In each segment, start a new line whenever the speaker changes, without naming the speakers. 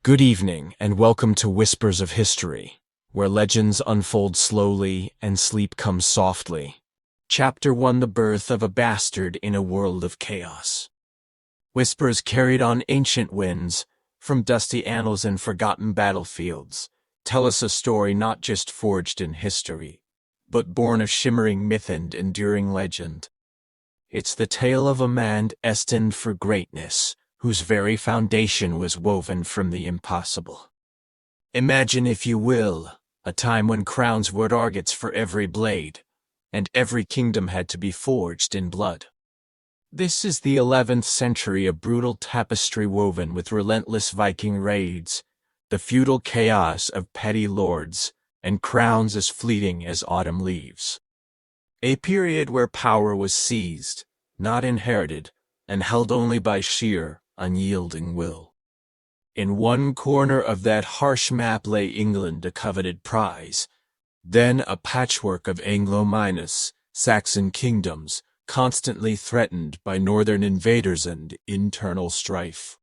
Good evening, and welcome to Whispers of History, where legends unfold slowly and sleep comes softly. Chapter 1: The Birth of a Bastard in a World of Chaos. Whispers carried on ancient winds, from dusty annals and forgotten battlefields, tell us a story not just forged in history, but born of shimmering myth and enduring legend. It's the tale of a man destined for greatness, whose very foundation was woven from the impossible. Imagine, if you will, a time when crowns were targets for every blade, and every kingdom had to be forged in blood. This is the 11th century, a brutal tapestry woven with relentless Viking raids, the feudal chaos of petty lords, and crowns as fleeting as autumn leaves. A period where power was seized, not inherited, and held only by sheer, unyielding will. In one corner of that harsh map lay England, a coveted prize, then a patchwork of Anglo-Saxon kingdoms, constantly threatened by northern invaders and internal strife.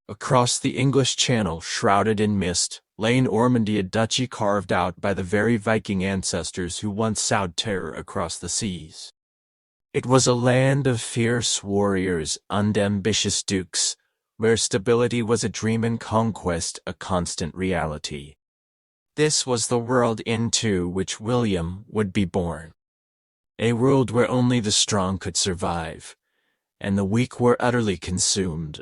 Across the English Channel, shrouded in mist, lay Normandy, a duchy carved out by the very Viking ancestors who once sowed terror across the seas. It was a land of fierce warriors and ambitious dukes, where stability was a dream and conquest a constant reality. This was the world into which William would be born. A world where only the strong could survive, and the weak were utterly consumed.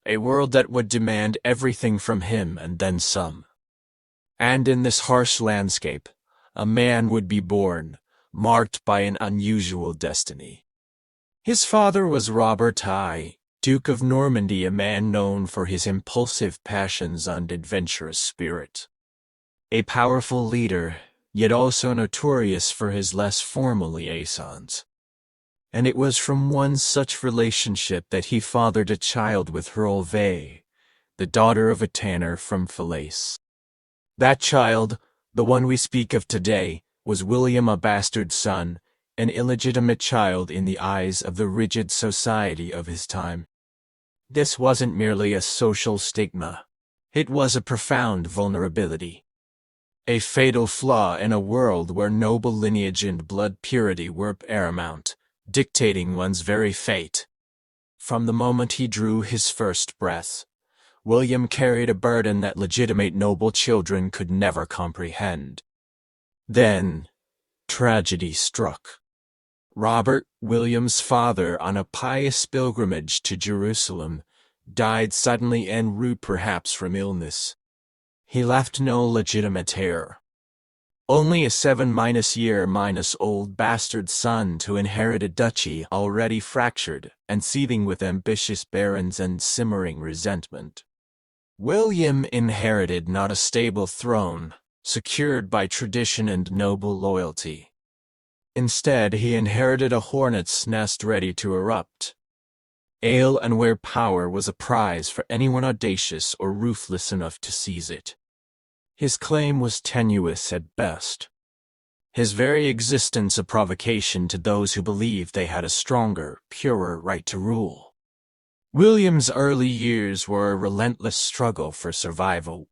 A world that would demand everything from him and then some. And in this harsh landscape, a man would be born, marked by an unusual destiny. His father was Robert I, Duke of Normandy, a man known for his impulsive passions and adventurous spirit. A powerful leader, yet also notorious for his less formal liaisons. And it was from one such relationship that he fathered a child with Herolve, the daughter of a tanner from Falaise. That child, the one we speak of today, was William, a bastard son, an illegitimate child in the eyes of the rigid society of his time. This wasn't merely a social stigma. It was a profound vulnerability. A fatal flaw in a world where noble lineage and blood purity were paramount, dictating one's very fate. From the moment he drew his first breath, William carried a burden that legitimate noble children could never comprehend. Then, tragedy struck. Robert, William's father, on a pious pilgrimage to Jerusalem, died suddenly en route, perhaps from illness. He left no legitimate heir. Only a 7-year-old bastard son to inherit a duchy already fractured and seething with ambitious barons and simmering resentment. William inherited not a stable throne, secured by tradition and noble loyalty. Instead, he inherited a hornet's nest ready to erupt. Ale and where power was a prize for anyone audacious or ruthless enough to seize it. His claim was tenuous at best. His very existence a provocation to those who believed they had a stronger, purer right to rule. William's early years were a relentless struggle for survival.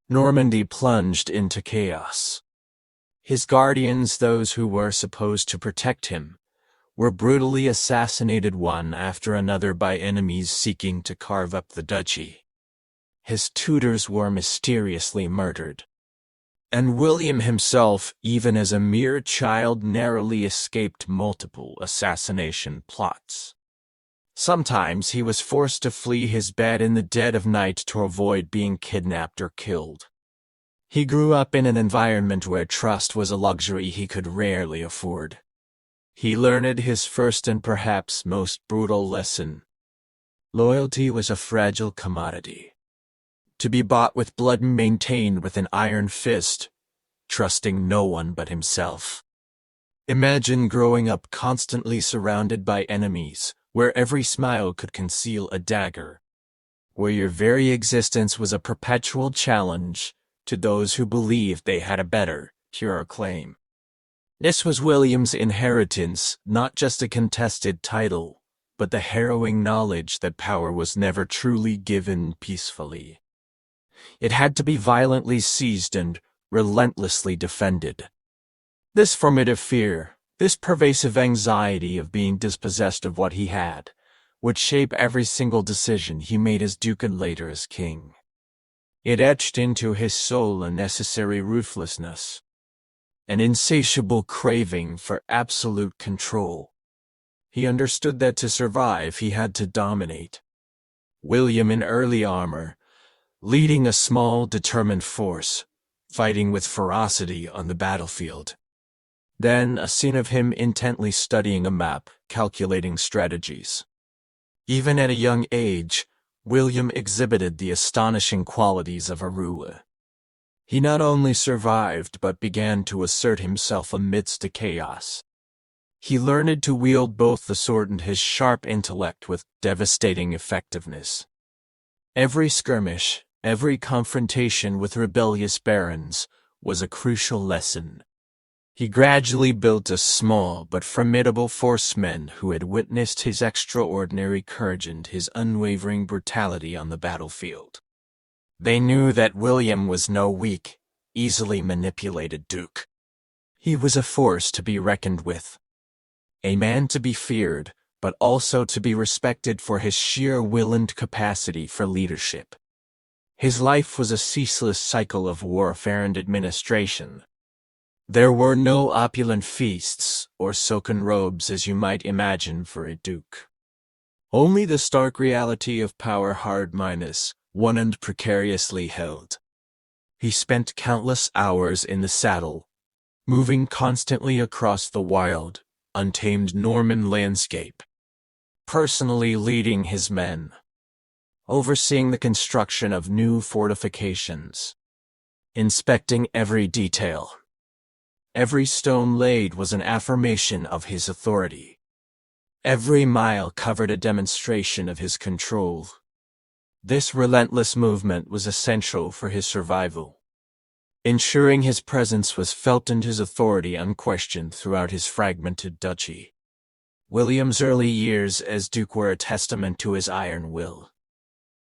Normandy plunged into chaos. His guardians, those who were supposed to protect him, were brutally assassinated one after another by enemies seeking to carve up the duchy. His tutors were mysteriously murdered. And William himself, even as a mere child, narrowly escaped multiple assassination plots. Sometimes he was forced to flee his bed in the dead of night to avoid being kidnapped or killed. He grew up in an environment where trust was a luxury he could rarely afford. He learned his first and perhaps most brutal lesson. Loyalty was a fragile commodity, to be bought with blood and maintained with an iron fist, trusting no one but himself. Imagine growing up constantly surrounded by enemies, where every smile could conceal a dagger, where your very existence was a perpetual challenge to those who believed they had a better, purer claim. This was William's inheritance, not just a contested title, but the harrowing knowledge that power was never truly given peacefully. It had to be violently seized and relentlessly defended. This formative fear, this pervasive anxiety of being dispossessed of what he had, would shape every single decision he made as duke and later as king. It etched into his soul a necessary ruthlessness, an insatiable craving for absolute control. He understood that to survive he had to dominate. William in early armor, leading a small, determined force, fighting with ferocity on the battlefield. Then a scene of him intently studying a map, calculating strategies. Even at a young age, William exhibited the astonishing qualities of a ruler. He not only survived but began to assert himself amidst the chaos. He learned to wield both the sword and his sharp intellect with devastating effectiveness. Every skirmish, every confrontation with rebellious barons was a crucial lesson. He gradually built a small but formidable force of men who had witnessed his extraordinary courage and his unwavering brutality on the battlefield. They knew that William was no weak, easily manipulated duke. He was a force to be reckoned with. A man to be feared, but also to be respected for his sheer will and capacity for leadership. His life was a ceaseless cycle of warfare and administration. There were no opulent feasts or silken robes as you might imagine for a duke. Only the stark reality of power hard-minus, won and precariously held. He spent countless hours in the saddle, moving constantly across the wild, untamed Norman landscape, personally leading his men, overseeing the construction of new fortifications, inspecting every detail. Every stone laid was an affirmation of his authority. Every mile covered a demonstration of his control. This relentless movement was essential for his survival, ensuring his presence was felt and his authority unquestioned throughout his fragmented duchy. William's early years as duke were a testament to his iron will.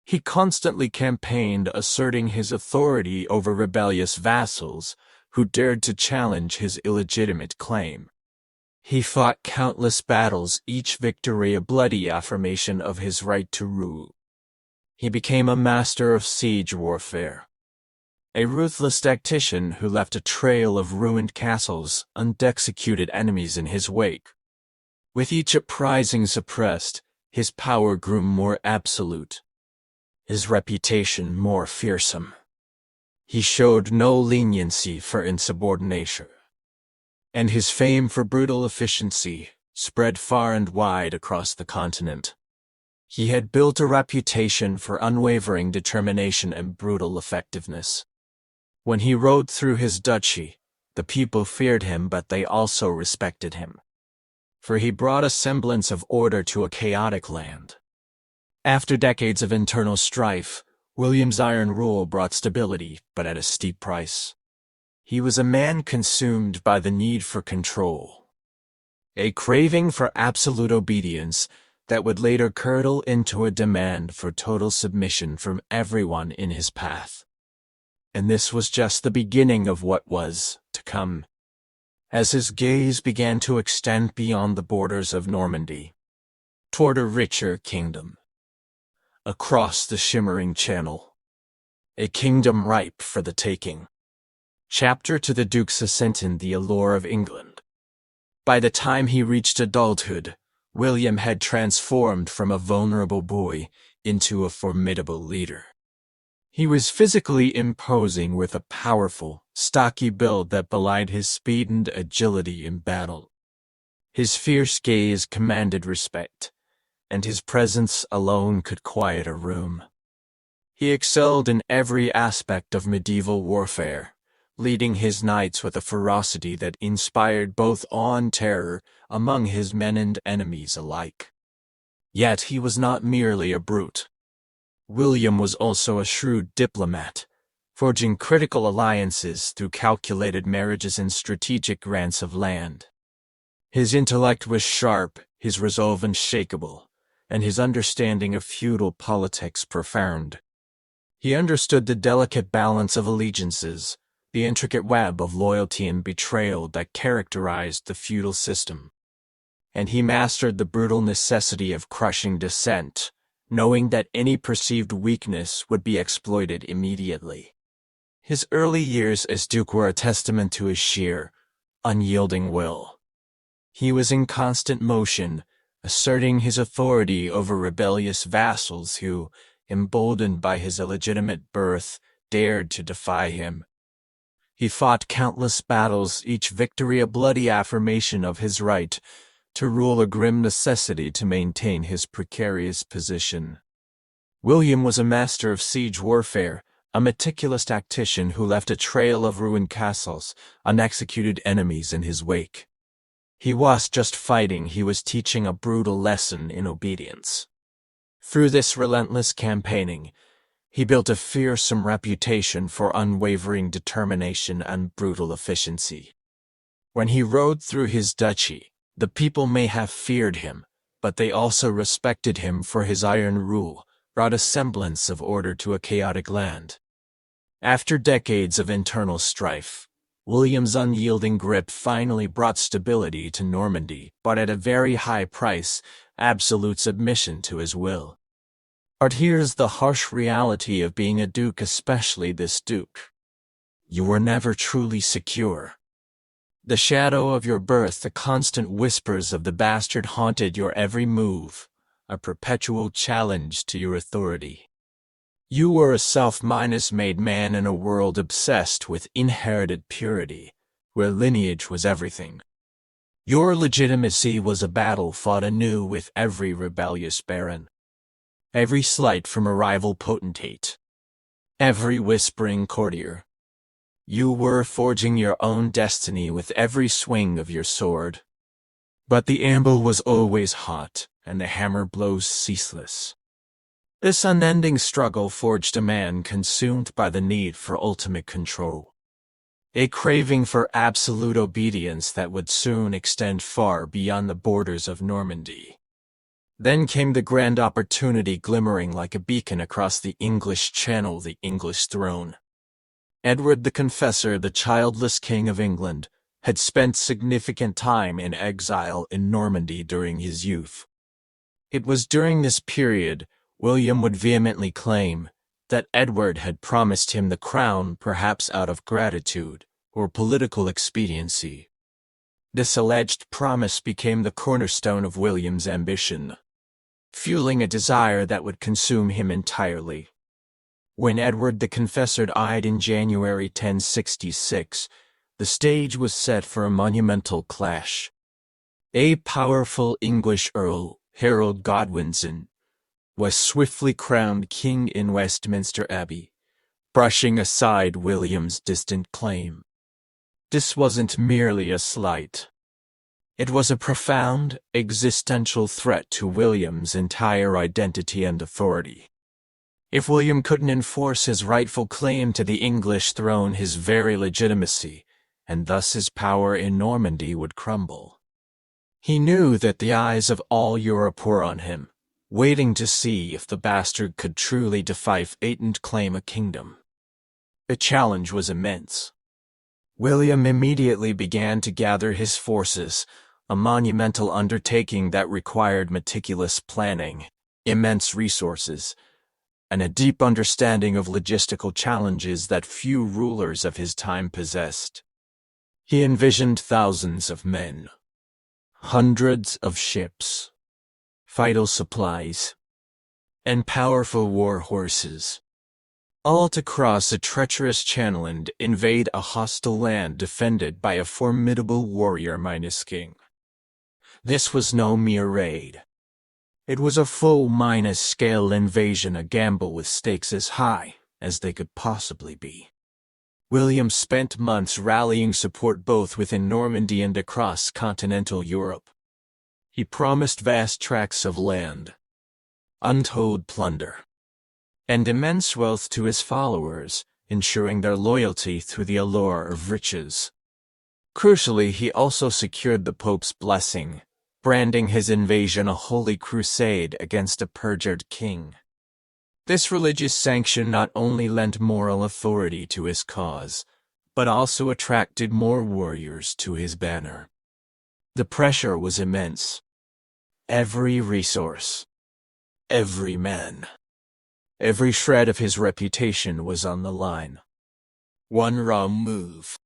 He constantly campaigned, asserting his authority over rebellious vassals who dared to challenge his illegitimate claim. He fought countless battles, each victory a bloody affirmation of his right to rule. He became a master of siege warfare, a ruthless tactician who left a trail of ruined castles and executed enemies in his wake. With each uprising suppressed, his power grew more absolute, his reputation more fearsome. He showed no leniency for insubordination, and his fame for brutal efficiency spread far and wide across the continent. He had built a reputation for unwavering determination and brutal effectiveness. When he rode through his duchy, the people feared him, but they also respected him, for he brought a semblance of order to a chaotic land. After decades of internal strife, William's iron rule brought stability, but at a steep price. He was a man consumed by the need for control, a craving for absolute obedience that would later curdle into a demand for total submission from everyone in his path. And this was just the beginning of what was to come, as his gaze began to extend beyond the borders of Normandy, toward a richer kingdom. Across the shimmering channel, a kingdom ripe for the taking. Chapter to the Duke's ascent in the allure of England. By the time he reached adulthood, William had transformed from a vulnerable boy into a formidable leader. He was physically imposing with a powerful, stocky build that belied his speed and agility in battle. His fierce gaze commanded respect, and his presence alone could quiet a room. He excelled in every aspect of medieval warfare, leading his knights with a ferocity that inspired both awe and terror among his men and enemies alike. Yet he was not merely a brute. William was also a shrewd diplomat, forging critical alliances through calculated marriages and strategic grants of land. His intellect was sharp, his resolve unshakable, and his understanding of feudal politics profound. He understood the delicate balance of allegiances, the intricate web of loyalty and betrayal that characterized the feudal system. And he mastered the brutal necessity of crushing dissent, knowing that any perceived weakness would be exploited immediately. His early years as duke were a testament to his sheer, unyielding will. He was in constant motion, asserting his authority over rebellious vassals who, emboldened by his illegitimate birth, dared to defy him. He fought countless battles, each victory a bloody affirmation of his right to rule, a grim necessity to maintain his precarious position. William was a master of siege warfare, a meticulous tactician who left a trail of ruined castles, unexecuted enemies in his wake. He wasn't just fighting, he was teaching a brutal lesson in obedience. Through this relentless campaigning, he built a fearsome reputation for unwavering determination and brutal efficiency. When he rode through his duchy, the people may have feared him, but they also respected him for his iron rule, brought a semblance of order to a chaotic land. After decades of internal strife, William's unyielding grip finally brought stability to Normandy, but at a very high price, absolute submission to his will. But here's the harsh reality of being a duke, especially this duke. You were never truly secure. The shadow of your birth, the constant whispers of the bastard haunted your every move, a perpetual challenge to your authority. You were a self-made man in a world obsessed with inherited purity, where lineage was everything. Your legitimacy was a battle fought anew with every rebellious baron, every slight from a rival potentate, every whispering courtier. You were forging your own destiny with every swing of your sword. But the anvil was always hot, and the hammer blows ceaseless. This unending struggle forged a man consumed by the need for ultimate control, a craving for absolute obedience that would soon extend far beyond the borders of Normandy. Then came the grand opportunity, glimmering like a beacon across the English Channel, the English throne. Edward the Confessor, the childless king of England, had spent significant time in exile in Normandy during his youth. It was during this period William would vehemently claim that Edward had promised him the crown, perhaps out of gratitude or political expediency. This alleged promise became the cornerstone of William's ambition, fueling a desire that would consume him entirely. When Edward the Confessor died in January 1066, the stage was set for a monumental clash. A powerful English Earl, Harold Godwinson, was swiftly crowned king in Westminster Abbey, brushing aside William's distant claim. This wasn't merely a slight. It was a profound, existential threat to William's entire identity and authority. If William couldn't enforce his rightful claim to the English throne, his very legitimacy, and thus his power in Normandy, would crumble. He knew that the eyes of all Europe were on him, waiting to see if the bastard could truly defy fate and claim a kingdom. The challenge was immense. William immediately began to gather his forces, a monumental undertaking that required meticulous planning, immense resources, and a deep understanding of logistical challenges that few rulers of his time possessed. He envisioned thousands of men, hundreds of ships, vital supplies, and powerful war horses, all to cross a treacherous channel and invade a hostile land defended by a formidable warrior-king. This was no mere raid. It was a full-scale invasion, a gamble with stakes as high as they could possibly be. William spent months rallying support both within Normandy and across continental Europe. He promised vast tracts of land, untold plunder, and immense wealth to his followers, ensuring their loyalty through the allure of riches. Crucially, he also secured the Pope's blessing, branding his invasion a holy crusade against a perjured king. This religious sanction not only lent moral authority to his cause, but also attracted more warriors to his banner. The pressure was immense. Every resource, every man, every shred of his reputation was on the line. One wrong move,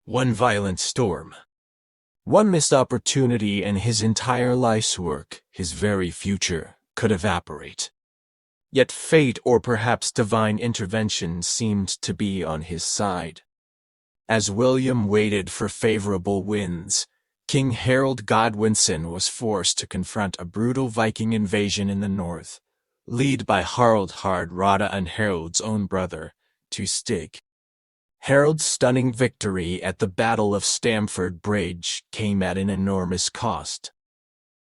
one violent storm, one missed opportunity, and his entire life's work, his very future, could evaporate. Yet fate, or perhaps divine intervention, seemed to be on his side. As William waited for favorable winds, King Harold Godwinson was forced to confront a brutal Viking invasion in the north, led by Harald Hardrada and Harold's own brother, Stig. Harold's stunning victory at the Battle of Stamford Bridge came at an enormous cost.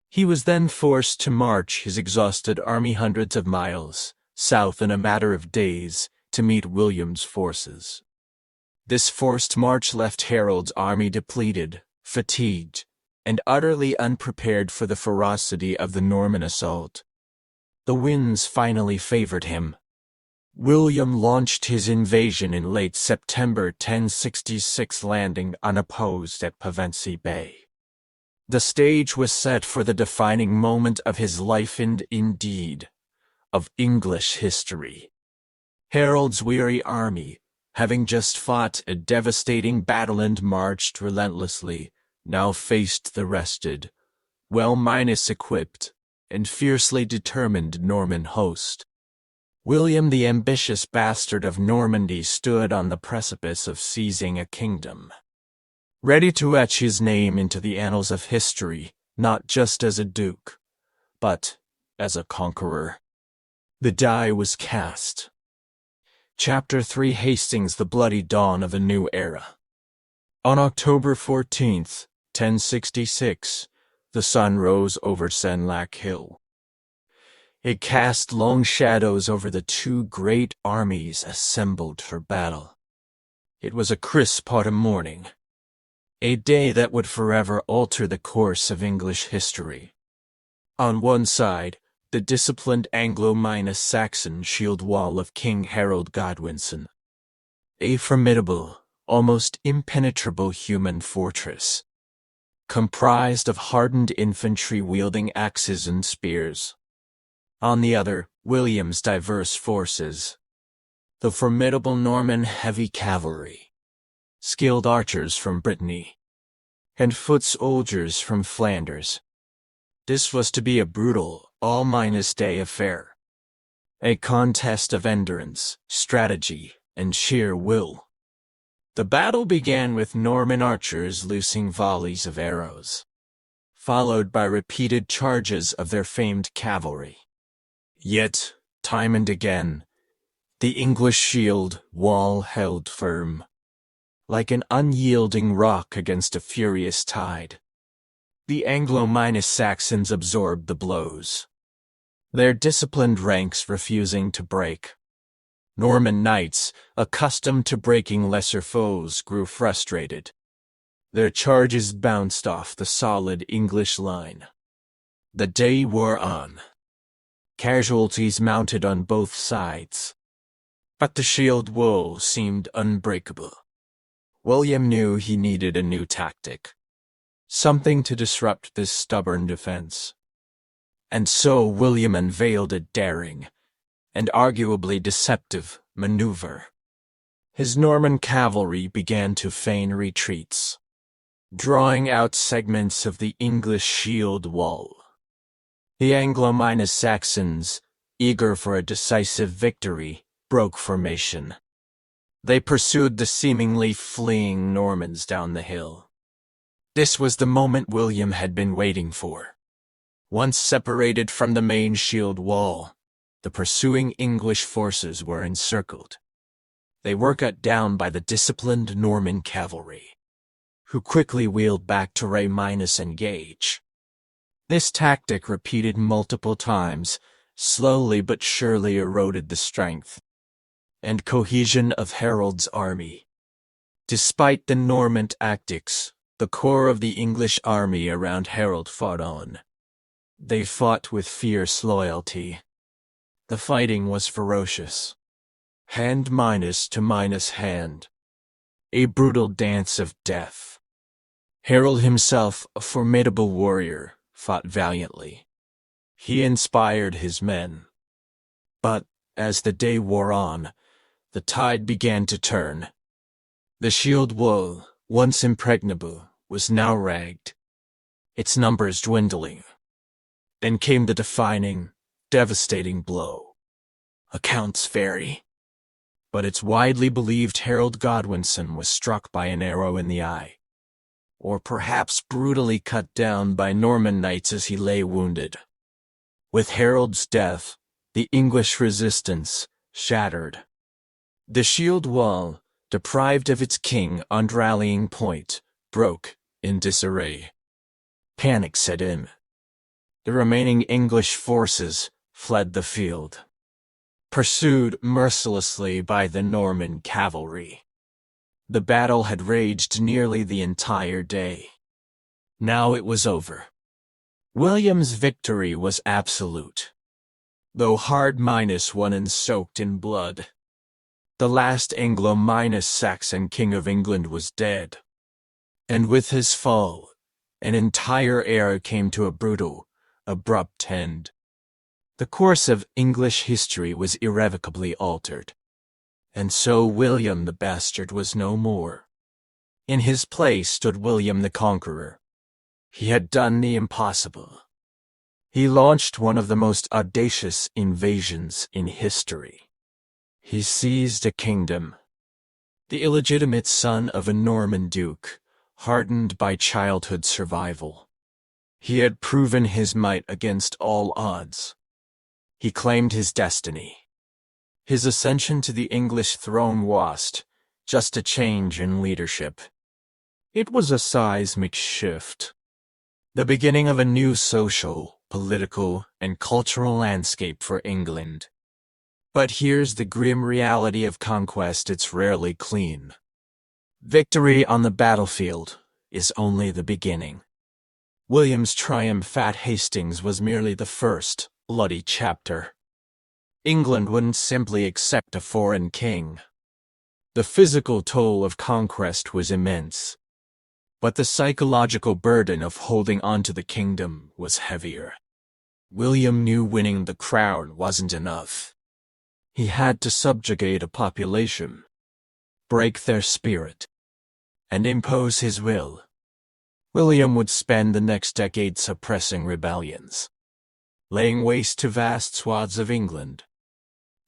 He was then forced to march his exhausted army hundreds of miles south in a matter of days to meet William's forces. This forced march left Harold's army depleted, fatigued, and utterly unprepared for the ferocity of the Norman assault. The winds finally favored him. William launched his invasion in late September 1066, landing unopposed at Pevensey Bay. The stage was set for the defining moment of his life and, indeed, of English history. Harold's weary army, having just fought a devastating battle and marched relentlessly, now faced the rested, well-equipped, and fiercely determined Norman host. William the ambitious bastard of Normandy stood on the precipice of seizing a kingdom, ready to etch his name into the annals of history, not just as a duke, but as a conqueror. The die was cast. Chapter 3: Hastings, the bloody dawn of a new era. On October 14th, 1066, the sun rose over Senlac Hill. It cast long shadows over the two great armies assembled for battle. It was a crisp autumn morning, a day that would forever alter the course of English history. On one side, the disciplined Anglo-Saxon shield wall of King Harold Godwinson, a formidable, almost impenetrable human fortress, comprised of hardened infantry wielding axes and spears. On the other, William's diverse forces, the formidable Norman heavy cavalry, skilled archers from Brittany, and foot soldiers from Flanders. This was to be a brutal, all-day affair, a contest of endurance, strategy, and sheer will. The battle began with Norman archers loosing volleys of arrows, followed by repeated charges of their famed cavalry. Yet, time and again, the English shield wall held firm, like an unyielding rock against a furious tide. The Anglo-Saxons absorbed the blows, their disciplined ranks refusing to break. Norman knights, accustomed to breaking lesser foes, grew frustrated. Their charges bounced off the solid English line. The day wore on. Casualties mounted on both sides, but the shield wall seemed unbreakable. William knew he needed a new tactic, something to disrupt this stubborn defense. And so William unveiled a daring and arguably deceptive maneuver. His Norman cavalry began to feign retreats, drawing out segments of the English shield wall. The Anglo-Saxons, eager for a decisive victory, broke formation. They pursued the seemingly fleeing Normans down the hill. This was the moment William had been waiting for. Once separated from the main shield wall, the pursuing English forces were encircled. They were cut down by the disciplined Norman cavalry, who quickly wheeled back to engage. This tactic, repeated multiple times, slowly but surely eroded the strength and cohesion of Harold's army. Despite the Norman tactics, the core of the English army around Harold fought on. They fought with fierce loyalty. The fighting was ferocious. Hand minus to minus hand. A brutal dance of death. Harold himself, a formidable warrior, fought valiantly. He inspired his men. But, as the day wore on, the tide began to turn. The shield wall, once impregnable, was now ragged, its numbers dwindling. Then came the defining, devastating blow. Accounts vary, but it's widely believed Harold Godwinson was struck by an arrow in the eye, or perhaps brutally cut down by Norman knights as he lay wounded. With Harold's death, the English resistance shattered. The shield wall, deprived of its king and rallying point, broke in disarray. Panic set in. The remaining English forces fled the field, pursued mercilessly by the Norman cavalry. The battle had raged nearly the entire day. Now it was over. William's victory was absolute, though hard-won and soaked in blood. The last Anglo-Saxon king of England was dead. And with his fall, an entire era came to a brutal, abrupt end. The course of English history was irrevocably altered. And so William the Bastard was no more. In his place stood William the Conqueror. He had done the impossible. He launched one of the most audacious invasions in history. He seized a kingdom, the illegitimate son of a Norman duke, hardened by childhood survival. He had proven his might against all odds. He claimed his destiny. His ascension to the English throne was just a change in leadership. It was a seismic shift. The beginning of a new social, political, and cultural landscape for England. But here's the grim reality of conquest: it's rarely clean. Victory on the battlefield is only the beginning. William's triumph at Hastings was merely the first, bloody chapter. England wouldn't simply accept a foreign king. The physical toll of conquest was immense. But the psychological burden of holding on to the kingdom was heavier. William knew winning the crown wasn't enough. He had to subjugate a population, break their spirit, and impose his will. William would spend the next decade suppressing rebellions, laying waste to vast swaths of England,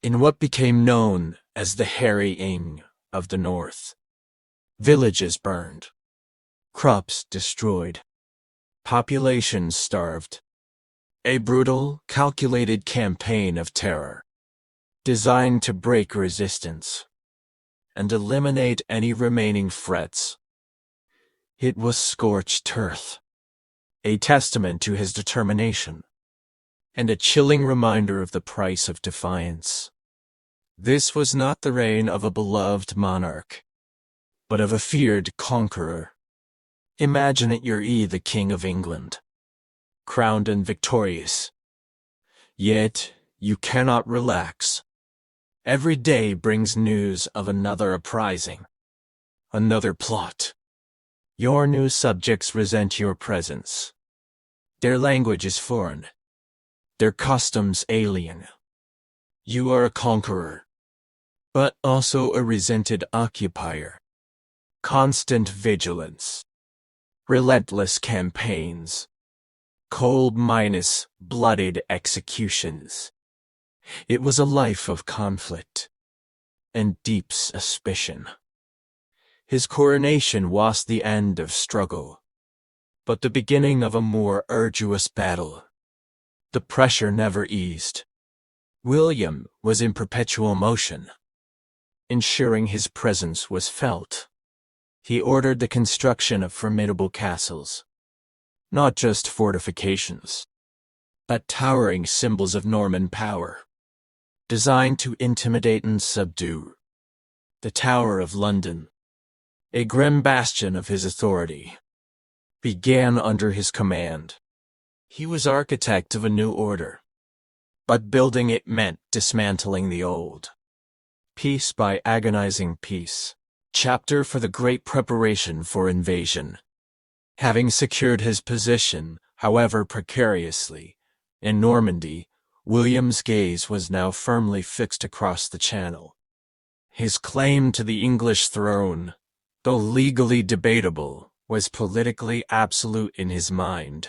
in what became known as the harrying of the North. Villages burned, crops destroyed, populations starved. A brutal, calculated campaign of terror, designed to break resistance and eliminate any remaining threats. It was scorched earth, a testament to his determination, and a chilling reminder of the price of defiance. This was not the reign of a beloved monarch, but of a feared conqueror. Imagine it, you're the King of England, crowned and victorious. Yet, you cannot relax. Every day brings news of another uprising, another plot. Your new subjects resent your presence. Their language is foreign, their customs alien. You are a conqueror, but also a resented occupier. Constant vigilance, relentless campaigns, cold-blooded executions. It was a life of conflict and deep suspicion. His coronation was the end of struggle, but the beginning of a more arduous battle. The pressure never eased. William was in perpetual motion, ensuring his presence was felt. He ordered the construction of formidable castles, not just fortifications, but towering symbols of Norman power, designed to intimidate and subdue. The Tower of London, a grim bastion of his authority, began under his command. He was architect of a new order, But building it meant dismantling the old. Peace by agonizing peace. Chapter for the great preparation for invasion. Having secured his position, however precariously, in Normandy, William's gaze was now firmly fixed across the Channel. His claim to the English throne, though legally debatable, was politically absolute in his mind.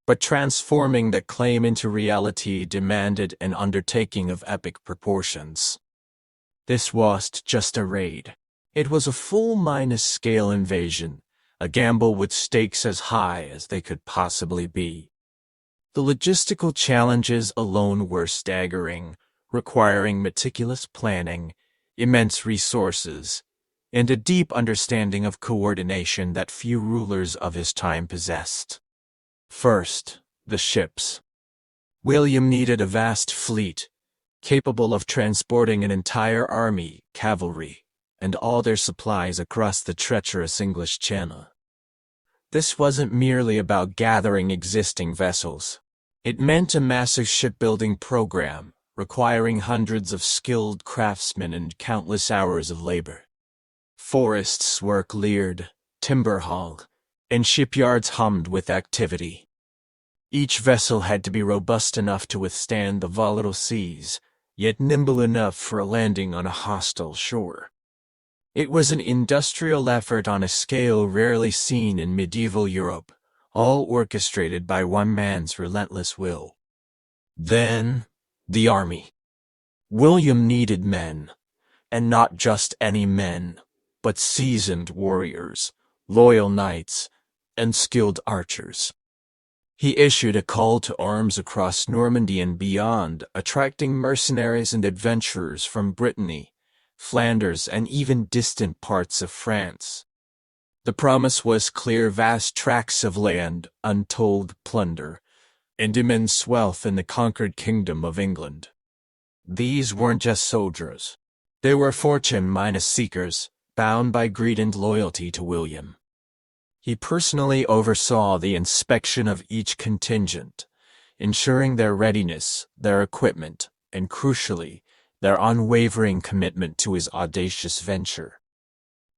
But transforming that claim into reality demanded an undertaking of epic proportions. This wasn't just a raid. It was a full-scale invasion, a gamble with stakes as high as they could possibly be. The logistical challenges alone were staggering, requiring meticulous planning, immense resources, and a deep understanding of coordination that few rulers of his time possessed. First, the ships. William needed a vast fleet, capable of transporting an entire army, cavalry, and all their supplies across the treacherous English Channel. This wasn't merely about gathering existing vessels. It meant a massive shipbuilding program, requiring hundreds of skilled craftsmen and countless hours of labor. Forests were cleared, timber hauled, and shipyards hummed with activity. Each vessel had to be robust enough to withstand the volatile seas, yet nimble enough for a landing on a hostile shore. It was an industrial effort on a scale rarely seen in medieval Europe, all orchestrated by one man's relentless will. Then, the army. William needed men, and not just any men, but seasoned warriors, loyal knights, and skilled archers. He issued a call to arms across Normandy and beyond, attracting mercenaries and adventurers from Brittany, Flanders, and even distant parts of France. The promise was clear: vast tracts of land, untold plunder, and immense wealth in the conquered kingdom of England. These weren't just soldiers. They were fortune-seekers, bound by greed and loyalty to William. He personally oversaw the inspection of each contingent, ensuring their readiness, their equipment, and crucially, their unwavering commitment to his audacious venture.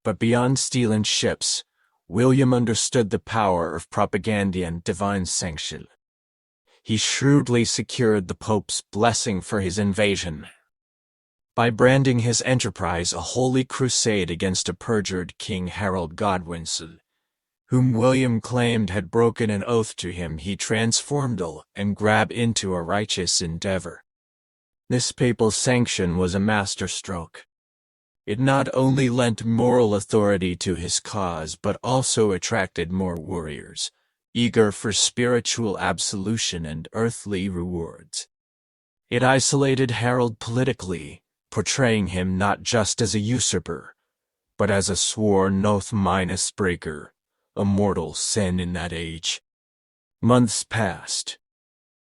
But beyond steel and ships, William understood the power of propaganda and divine sanction. He shrewdly secured the Pope's blessing for his invasion by branding his enterprise a holy crusade against a perjured King Harold Godwinson, whom William claimed had broken an oath to him. He transformed and grabbed into a righteous endeavor. This papal sanction was a masterstroke. It not only lent moral authority to his cause but also attracted more warriors, eager for spiritual absolution and earthly rewards. It isolated Harold politically, portraying him not just as a usurper, but as a sworn oath-breaker, a mortal sin in that age. Months passed.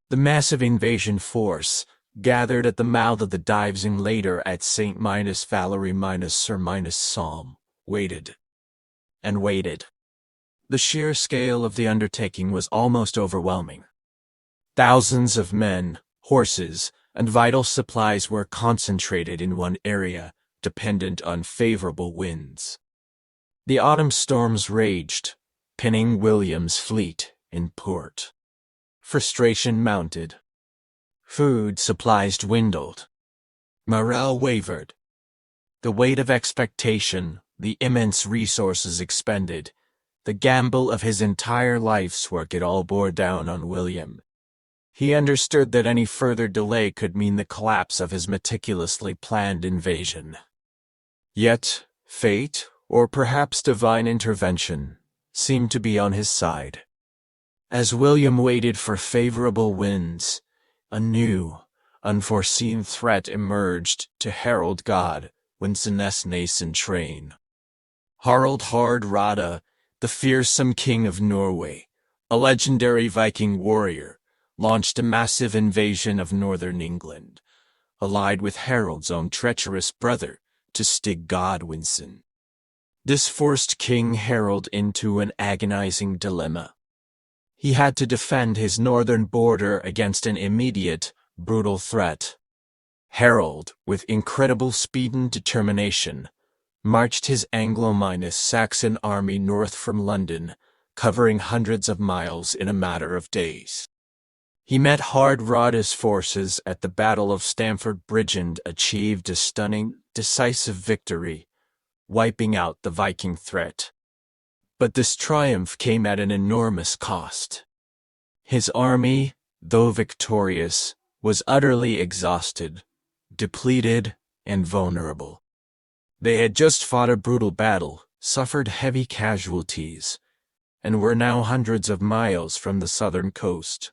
The massive invasion force, gathered at the mouth of the Dives and later at St. Valery-Sir-Somme, waited. And waited. The sheer scale of the undertaking was almost overwhelming. Thousands of men, horses, and vital supplies were concentrated in one area, dependent on favorable winds. The autumn storms raged, pinning William's fleet in port. Frustration mounted. Food supplies dwindled. Morale wavered. The weight of expectation, the immense resources expended, the gamble of his entire life's work, it all bore down on William. He understood that any further delay could mean the collapse of his meticulously planned invasion. Yet, fate, or perhaps divine intervention, seemed to be on his side. As William waited for favorable winds, a new, unforeseen threat emerged to herald Godwinson's nascent train. Harald Hardrada, the fearsome king of Norway, a legendary Viking warrior, launched a massive invasion of northern England, allied with Harold's own treacherous brother, to Stig Godwinson. This forced King Harold into an agonizing dilemma. He had to defend his northern border against an immediate, brutal threat. Harold, with incredible speed and determination, marched his Anglo-Saxon army north from London, covering hundreds of miles in a matter of days. He met Hardrada's forces at the Battle of Stamford Bridge and achieved a stunning, decisive victory, wiping out the Viking threat. But this triumph came at an enormous cost. His army, though victorious, was utterly exhausted, depleted, and vulnerable. They had just fought a brutal battle, suffered heavy casualties, and were now hundreds of miles from the southern coast.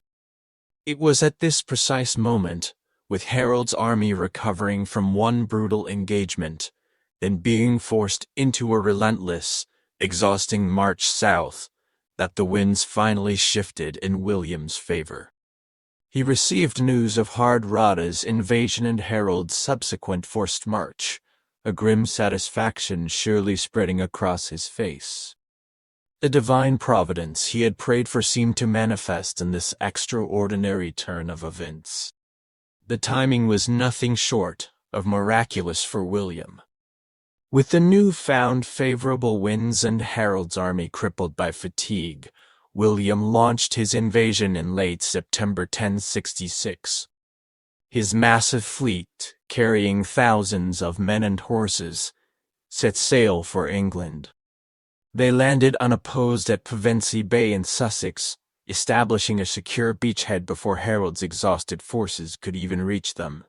It was at this precise moment, with Harold's army recovering from one brutal engagement, then being forced into a relentless, exhausting march south, that the winds finally shifted in William's favor. He received news of Hardrada's invasion and Harold's subsequent forced march, a grim satisfaction surely spreading across his face. The divine providence he had prayed for seemed to manifest in this extraordinary turn of events. The timing was nothing short of miraculous for William. With the newfound favorable winds and Harold's army crippled by fatigue, William launched his invasion in late September 1066. His massive fleet, carrying thousands of men and horses, set sail for England. They landed unopposed at Pevensey Bay in Sussex, establishing a secure beachhead before Harold's exhausted forces could even reach them.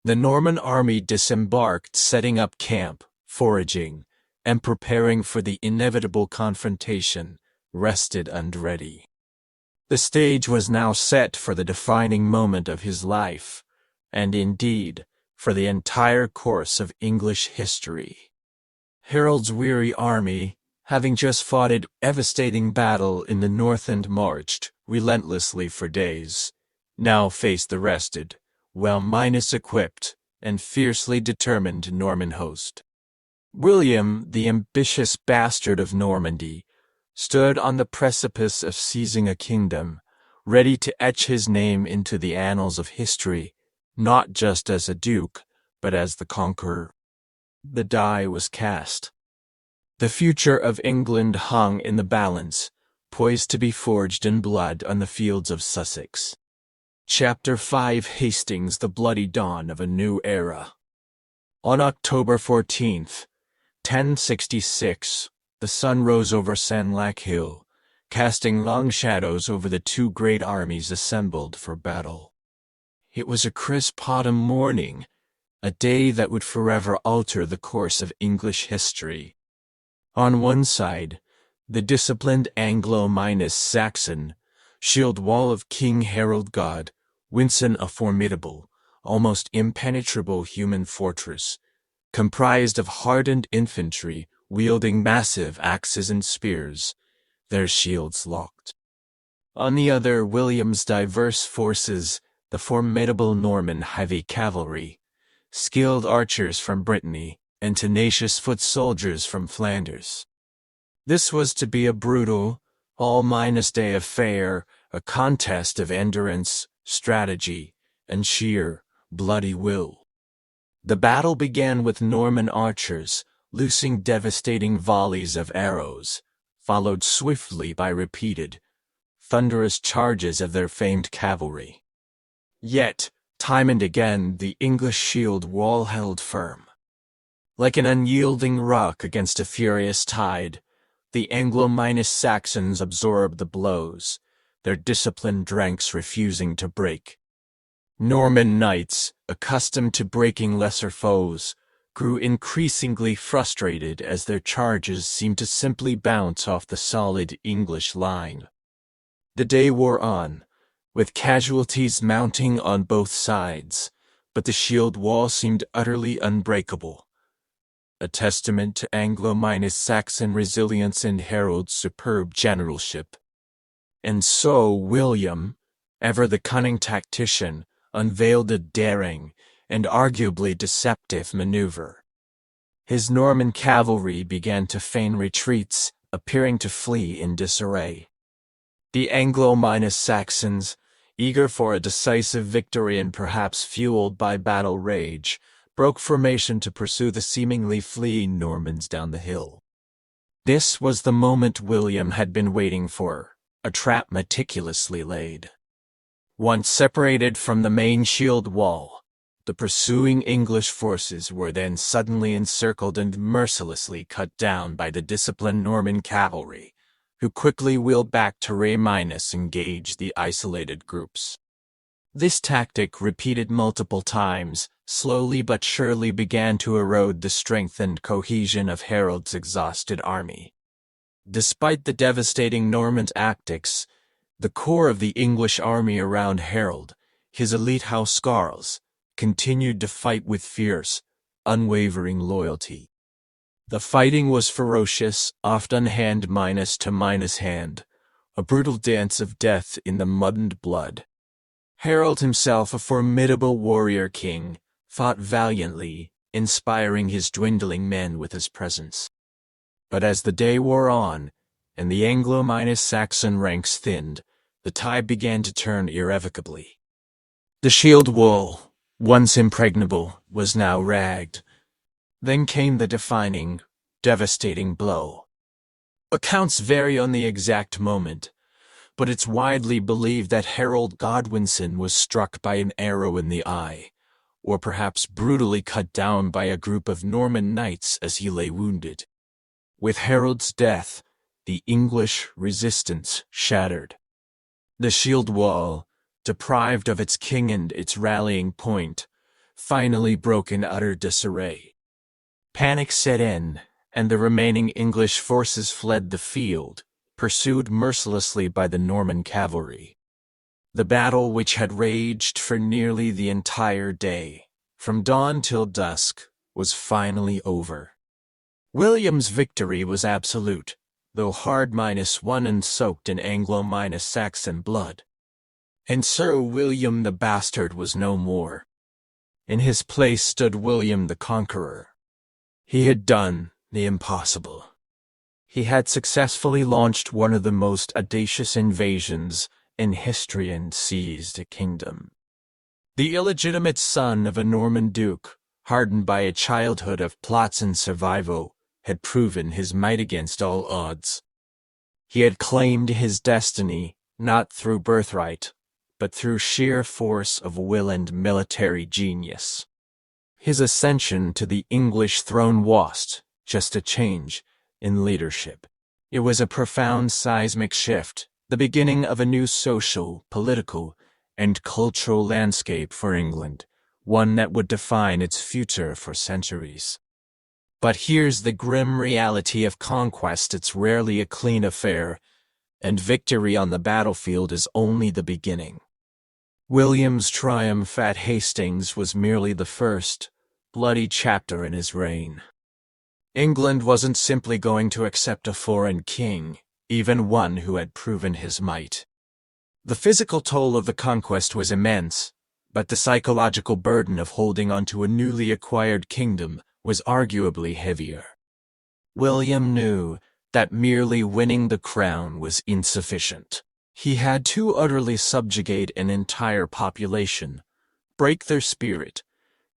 The Norman army disembarked, setting up camp, foraging, and preparing for the inevitable confrontation, rested and ready. The stage was now set for the defining moment of his life, and indeed, for the entire course of English history. Harold's weary army, having just fought a devastating battle in the north and marched relentlessly for days, now faced the rested, well-equipped, and fiercely determined Norman host. William, the ambitious bastard of Normandy, stood on the precipice of seizing a kingdom, ready to etch his name into the annals of history, not just as a duke, but as the conqueror. The die was cast. The future of England hung in the balance, poised to be forged in blood on the fields of Sussex. Chapter 5: Hastings, the bloody dawn of a new era. On October 14th, 1066, the sun rose over Senlac Hill, casting long shadows over the two great armies assembled for battle. It was a crisp autumn morning, a day that would forever alter the course of English history. On one side, the disciplined Anglo-Saxon shield wall of King Harold God, Winson, a formidable, almost impenetrable human fortress, comprised of hardened infantry wielding massive axes and spears, their shields locked. On the other, William's diverse forces, the formidable Norman heavy cavalry, skilled archers from Brittany, and tenacious foot soldiers from Flanders. This was to be a brutal, all-day affair, a contest of endurance, strategy, and sheer, bloody will. The battle began with Norman archers loosing devastating volleys of arrows, followed swiftly by repeated, thunderous charges of their famed cavalry. Yet, time and again, the English shield wall held firm. Like an unyielding rock against a furious tide, the Anglo-Saxons absorbed the blows, their disciplined ranks refusing to break. Norman knights, accustomed to breaking lesser foes, grew increasingly frustrated as their charges seemed to simply bounce off the solid English line. The day wore on, with casualties mounting on both sides, but the shield wall seemed utterly unbreakable, a testament to Anglo-Saxon resilience and Harold's superb generalship. And so William, ever the cunning tactician, unveiled a daring and arguably deceptive maneuver. His Norman cavalry began to feign retreats, appearing to flee in disarray. The Anglo-Saxons, eager for a decisive victory and perhaps fueled by battle rage, broke formation to pursue the seemingly fleeing Normans down the hill. This was the moment William had been waiting for, a trap meticulously laid. Once separated from the main shield wall, the pursuing English forces were then suddenly encircled and mercilessly cut down by the disciplined Norman cavalry, who quickly wheeled back to engage the isolated groups. This tactic, repeated multiple times, slowly but surely began to erode the strength and cohesion of Harold's exhausted army. Despite the devastating Norman tactics, the core of the English army around Harold, his elite housecarls, continued to fight with fierce, unwavering loyalty. The fighting was ferocious, often hand-to-hand, a brutal dance of death in the muddied blood. Harold himself, a formidable warrior king, fought valiantly, inspiring his dwindling men with his presence. But as the day wore on, and the Anglo-Saxon ranks thinned, the tide began to turn irrevocably. The shield wall, once impregnable, was now ragged. Then came the defining, devastating blow. Accounts vary on the exact moment, but it's widely believed that Harold Godwinson was struck by an arrow in the eye, or perhaps brutally cut down by a group of Norman knights as he lay wounded. With Harold's death, the English resistance shattered. The shield wall, deprived of its king and its rallying point, finally broke in utter disarray. Panic set in, and the remaining English forces fled the field, pursued mercilessly by the Norman cavalry. The battle, which had raged for nearly the entire day, from dawn till dusk, was finally over. William's victory was absolute, though hard -1 and soaked in Anglo-Saxon blood. And Sir William the Bastard was no more. In his place stood William the Conqueror. He had done the impossible. He had successfully launched one of the most audacious invasions in history and seized a kingdom. The illegitimate son of a Norman duke, hardened by a childhood of plots and survival, had proven his might against all odds. He had claimed his destiny, not through birthright, but through sheer force of will and military genius. His ascension to the English throne was just a change in leadership. It was a profound seismic shift, the beginning of a new social, political, and cultural landscape for England, one that would define its future for centuries. But here's the grim reality of conquest: it's rarely a clean affair, and victory on the battlefield is only the beginning. William's triumph at Hastings was merely the first, bloody chapter in his reign. England wasn't simply going to accept a foreign king, even one who had proven his might. The physical toll of the conquest was immense, but the psychological burden of holding onto a newly acquired kingdom was arguably heavier. William knew that merely winning the crown was insufficient. He had to utterly subjugate an entire population, break their spirit,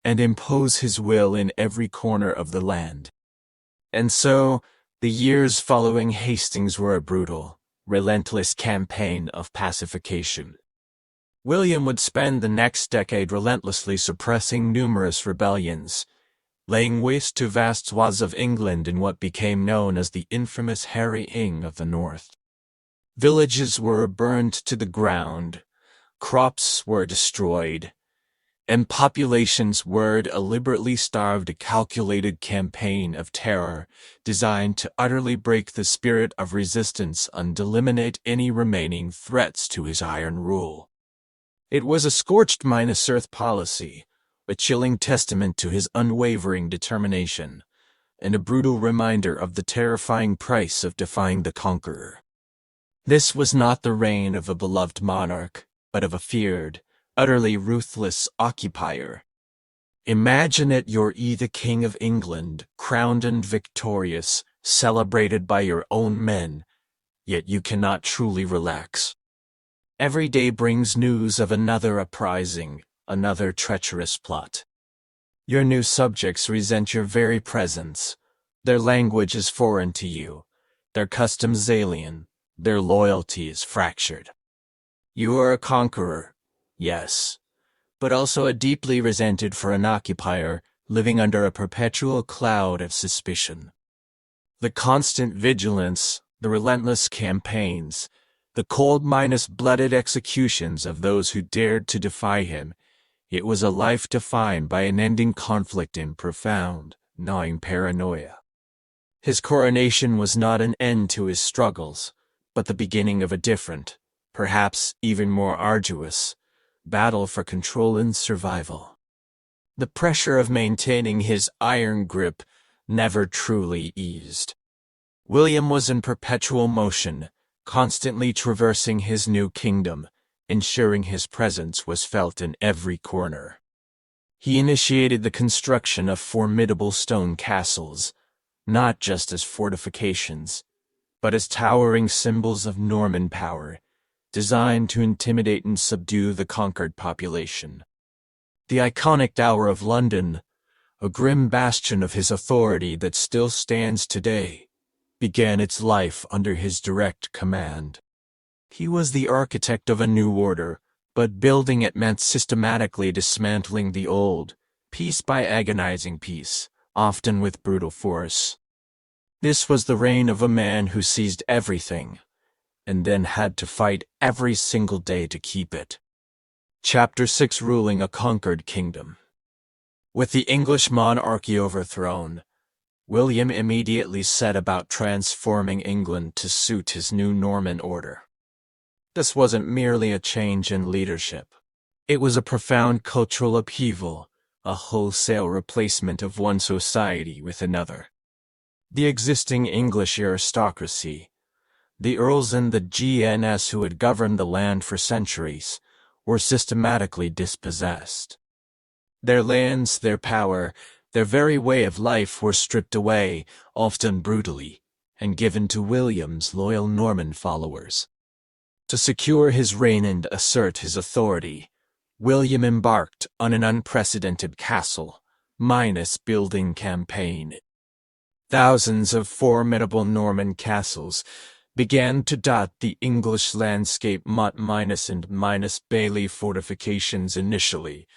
and impose his will in every corner of the land. And so, the years following Hastings were a brutal, relentless campaign of pacification. William would spend the next decade relentlessly suppressing numerous rebellions, laying waste to vast swaths of England in what became known as the infamous harrying of the North. Villages were burned to the ground, crops were destroyed, and populations were deliberately starved. A calculated campaign of terror designed to utterly break the spirit of resistance and eliminate any remaining threats to his iron rule. It was a scorched-earth policy, a chilling testament to his unwavering determination, and a brutal reminder of the terrifying price of defying the conqueror. This was not the reign of a beloved monarch, but of a feared, utterly ruthless occupier. Imagine it: you're the King of England, crowned and victorious, celebrated by your own men, yet you cannot truly relax. Every day brings news of another uprising, another treacherous plot. Your new subjects resent your very presence. Their language is foreign to you, their customs alien, their loyalty is fractured. You are a conqueror, yes, but also a deeply resented for an occupier living under a perpetual cloud of suspicion. The constant vigilance, the relentless campaigns, the cold-blooded executions of those who dared to defy him, it was a life defined by unending conflict and profound, gnawing paranoia. His coronation was not an end to his struggles, but the beginning of a different, perhaps even more arduous, battle for control and survival. The pressure of maintaining his iron grip never truly eased. William was in perpetual motion, constantly traversing his new kingdom, ensuring his presence was felt in every corner. He initiated the construction of formidable stone castles, not just as fortifications, but as towering symbols of Norman power, designed to intimidate and subdue the conquered population. The iconic Tower of London, a grim bastion of his authority that still stands today, began its life under his direct command. He was the architect of a new order, but building it meant systematically dismantling the old, piece by agonizing piece, often with brutal force. This was the reign of a man who seized everything, and then had to fight every single day to keep it. Chapter 6: Ruling a Conquered Kingdom. With the English monarchy overthrown, William immediately set about transforming England to suit his new Norman order. This wasn't merely a change in leadership. It was a profound cultural upheaval, a wholesale replacement of one society with another. The existing English aristocracy, the earls and the GNS who had governed the land for centuries, were systematically dispossessed. Their lands, their power, their very way of life were stripped away, often brutally, and given to William's loyal Norman followers. To secure his reign and assert his authority, William embarked on an unprecedented castle-building campaign. Thousands of formidable Norman castles began to dot the English landscape. And Bailey fortifications initially,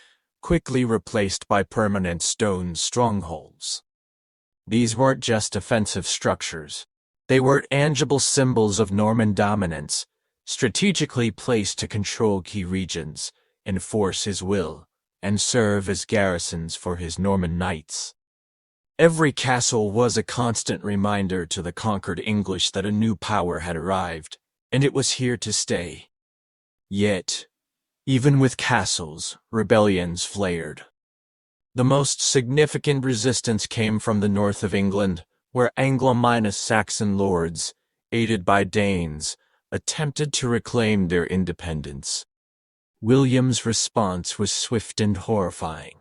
quickly replaced by permanent stone strongholds. These weren't just defensive structures. They were tangible symbols of Norman dominance, strategically placed to control key regions, enforce his will, and serve as garrisons for his Norman knights. Every castle was a constant reminder to the conquered English that a new power had arrived, and it was here to stay. Yet, even with castles, rebellions flared. The most significant resistance came from the north of England, where Anglo-Saxon lords, aided by Danes, attempted to reclaim their independence. William's response was swift and horrifying.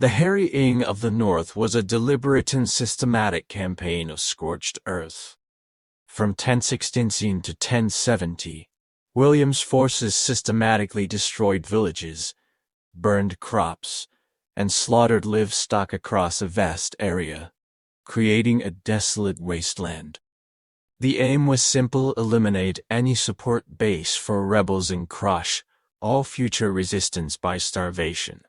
The harrying of the North was a deliberate and systematic campaign of scorched earth. From 1016 to 1070, William's forces systematically destroyed villages, burned crops, and slaughtered livestock across a vast area, creating a desolate wasteland. The aim was simple: eliminate any support base for rebels and crush all future resistance by starvation.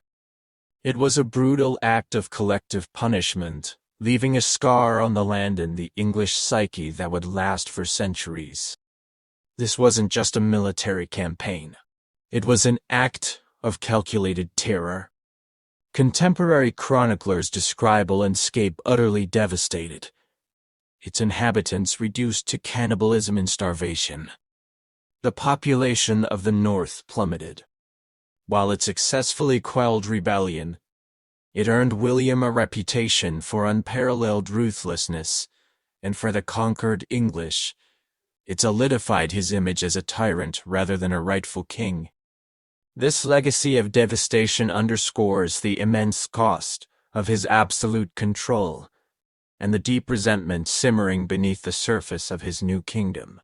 It was a brutal act of collective punishment, leaving a scar on the land and the English psyche that would last for centuries. This wasn't just a military campaign. It was an act of calculated terror. Contemporary chroniclers describe a landscape utterly devastated, its inhabitants reduced to cannibalism and starvation. The population of the North plummeted. While it successfully quelled rebellion, it earned William a reputation for unparalleled ruthlessness, and for the conquered English, it solidified his image as a tyrant rather than a rightful king. This legacy of devastation underscores the immense cost of his absolute control and the deep resentment simmering beneath the surface of his new kingdom.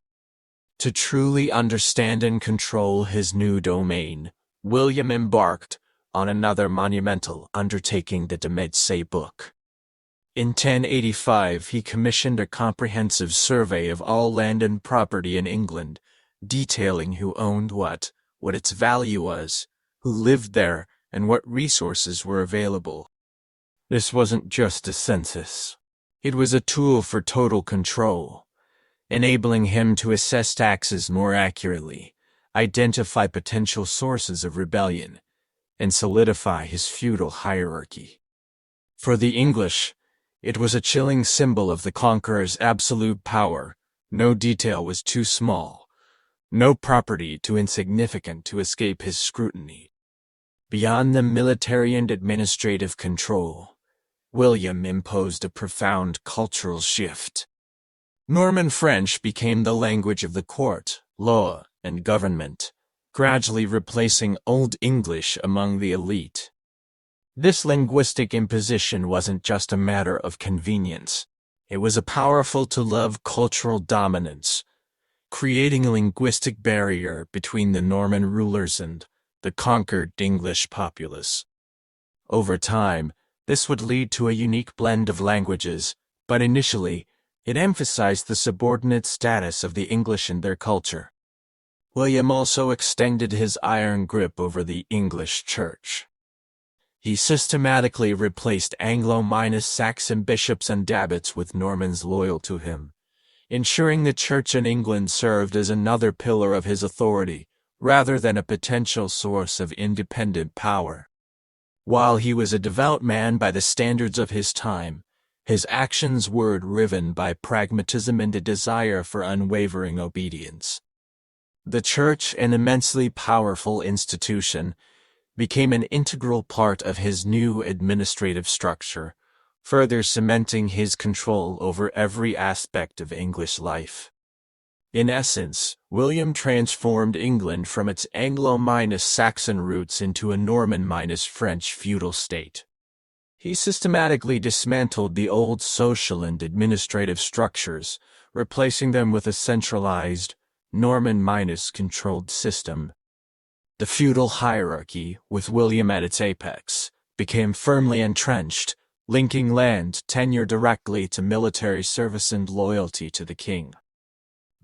To truly understand and control his new domain, William embarked on another monumental undertaking, the Domesday Book. In 1085, he commissioned a comprehensive survey of all land and property in England, detailing who owned what its value was, who lived there, and what resources were available. This wasn't just a census. It was a tool for total control, enabling him to assess taxes more accurately, identify potential sources of rebellion, and solidify his feudal hierarchy. For the English, it was a chilling symbol of the conqueror's absolute power. No detail was too small, no property too insignificant to escape his scrutiny. Beyond the military and administrative control, William imposed a profound cultural shift. Norman French became the language of the court, law, and government, gradually replacing Old English among the elite. This linguistic imposition wasn't just a matter of convenience. It was a powerful tool of cultural dominance, creating a linguistic barrier between the Norman rulers and the conquered English populace. Over time, this would lead to a unique blend of languages, but initially, it emphasized the subordinate status of the English and their culture. William also extended his iron grip over the English church. He systematically replaced Anglo-Saxon bishops and abbots with Normans loyal to him, ensuring the church in England served as another pillar of his authority, rather than a potential source of independent power. While he was a devout man by the standards of his time, his actions were driven by pragmatism and a desire for unwavering obedience. The church, an immensely powerful institution, became an integral part of his new administrative structure, further cementing his control over every aspect of English life. In essence, William transformed England from its Anglo-Saxon roots into a Norman-French feudal state. He systematically dismantled the old social and administrative structures, replacing them with a centralized, Norman-controlled system. The feudal hierarchy, with William at its apex, became firmly entrenched, linking land tenure directly to military service and loyalty to the king.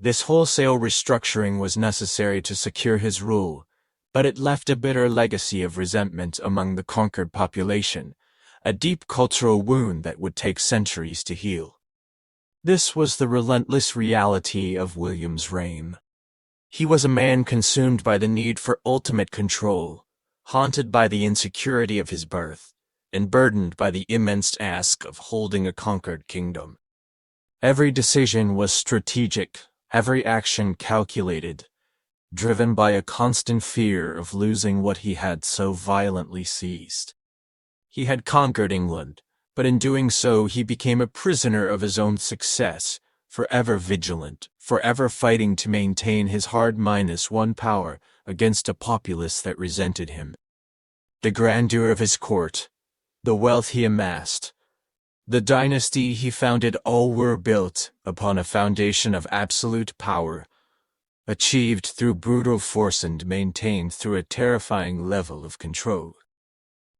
This wholesale restructuring was necessary to secure his rule, but it left a bitter legacy of resentment among the conquered population, a deep cultural wound that would take centuries to heal. This was the relentless reality of William's reign. He was a man consumed by the need for ultimate control, haunted by the insecurity of his birth, and burdened by the immense task of holding a conquered kingdom. Every decision was strategic, every action calculated, driven by a constant fear of losing what he had so violently seized. He had conquered England, but in doing so he became a prisoner of his own success, forever vigilant, forever fighting to maintain his hard-1 power against a populace that resented him. The grandeur of his court, the wealth he amassed, the dynasty he founded, all were built upon a foundation of absolute power, achieved through brutal force and maintained through a terrifying level of control.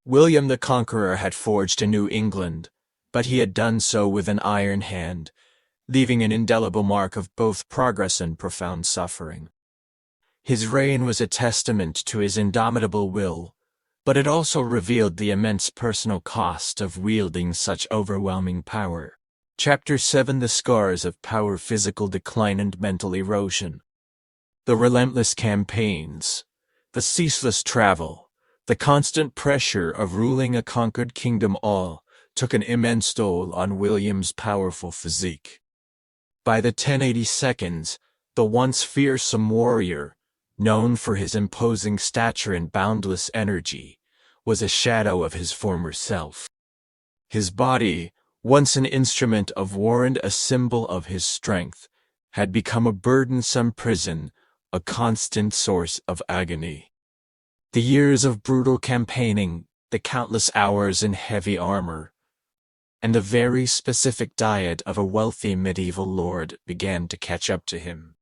William the Conqueror had forged a new England, but he had done so with an iron hand, leaving an indelible mark of both progress and profound suffering. His reign was a testament to his indomitable will, but it also revealed the immense personal cost of wielding such overwhelming power. Chapter 7: The Scars of Power, Physical Decline and Mental Erosion. The relentless campaigns, the ceaseless travel, the constant pressure of ruling a conquered kingdom all took an immense toll on William's powerful physique. By the 1082s, the once fearsome warrior, known for his imposing stature and boundless energy, was a shadow of his former self. His body, once an instrument of war and a symbol of his strength, had become a burdensome prison, a constant source of agony. The years of brutal campaigning, the countless hours in heavy armor, and the very specific diet of a wealthy medieval lord began to catch up to him.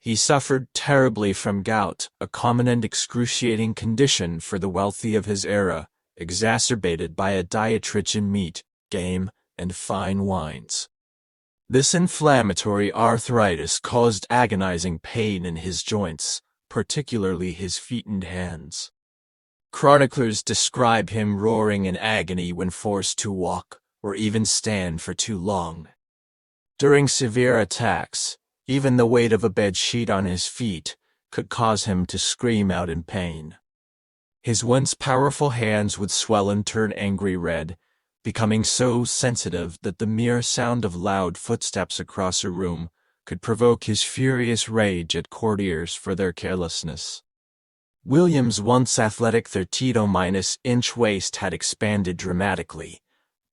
He suffered terribly from gout, a common and excruciating condition for the wealthy of his era, exacerbated by a diet rich in meat, game, and fine wines. This inflammatory arthritis caused agonizing pain in his joints, particularly his feet and hands. Chroniclers describe him roaring in agony when forced to walk or even stand for too long. During severe attacks, even the weight of a bed sheet on his feet could cause him to scream out in pain. His once powerful hands would swell and turn angry red, becoming so sensitive that the mere sound of loud footsteps across a room could provoke his furious rage at courtiers for their carelessness. William's once athletic 30-inch waist had expanded dramatically,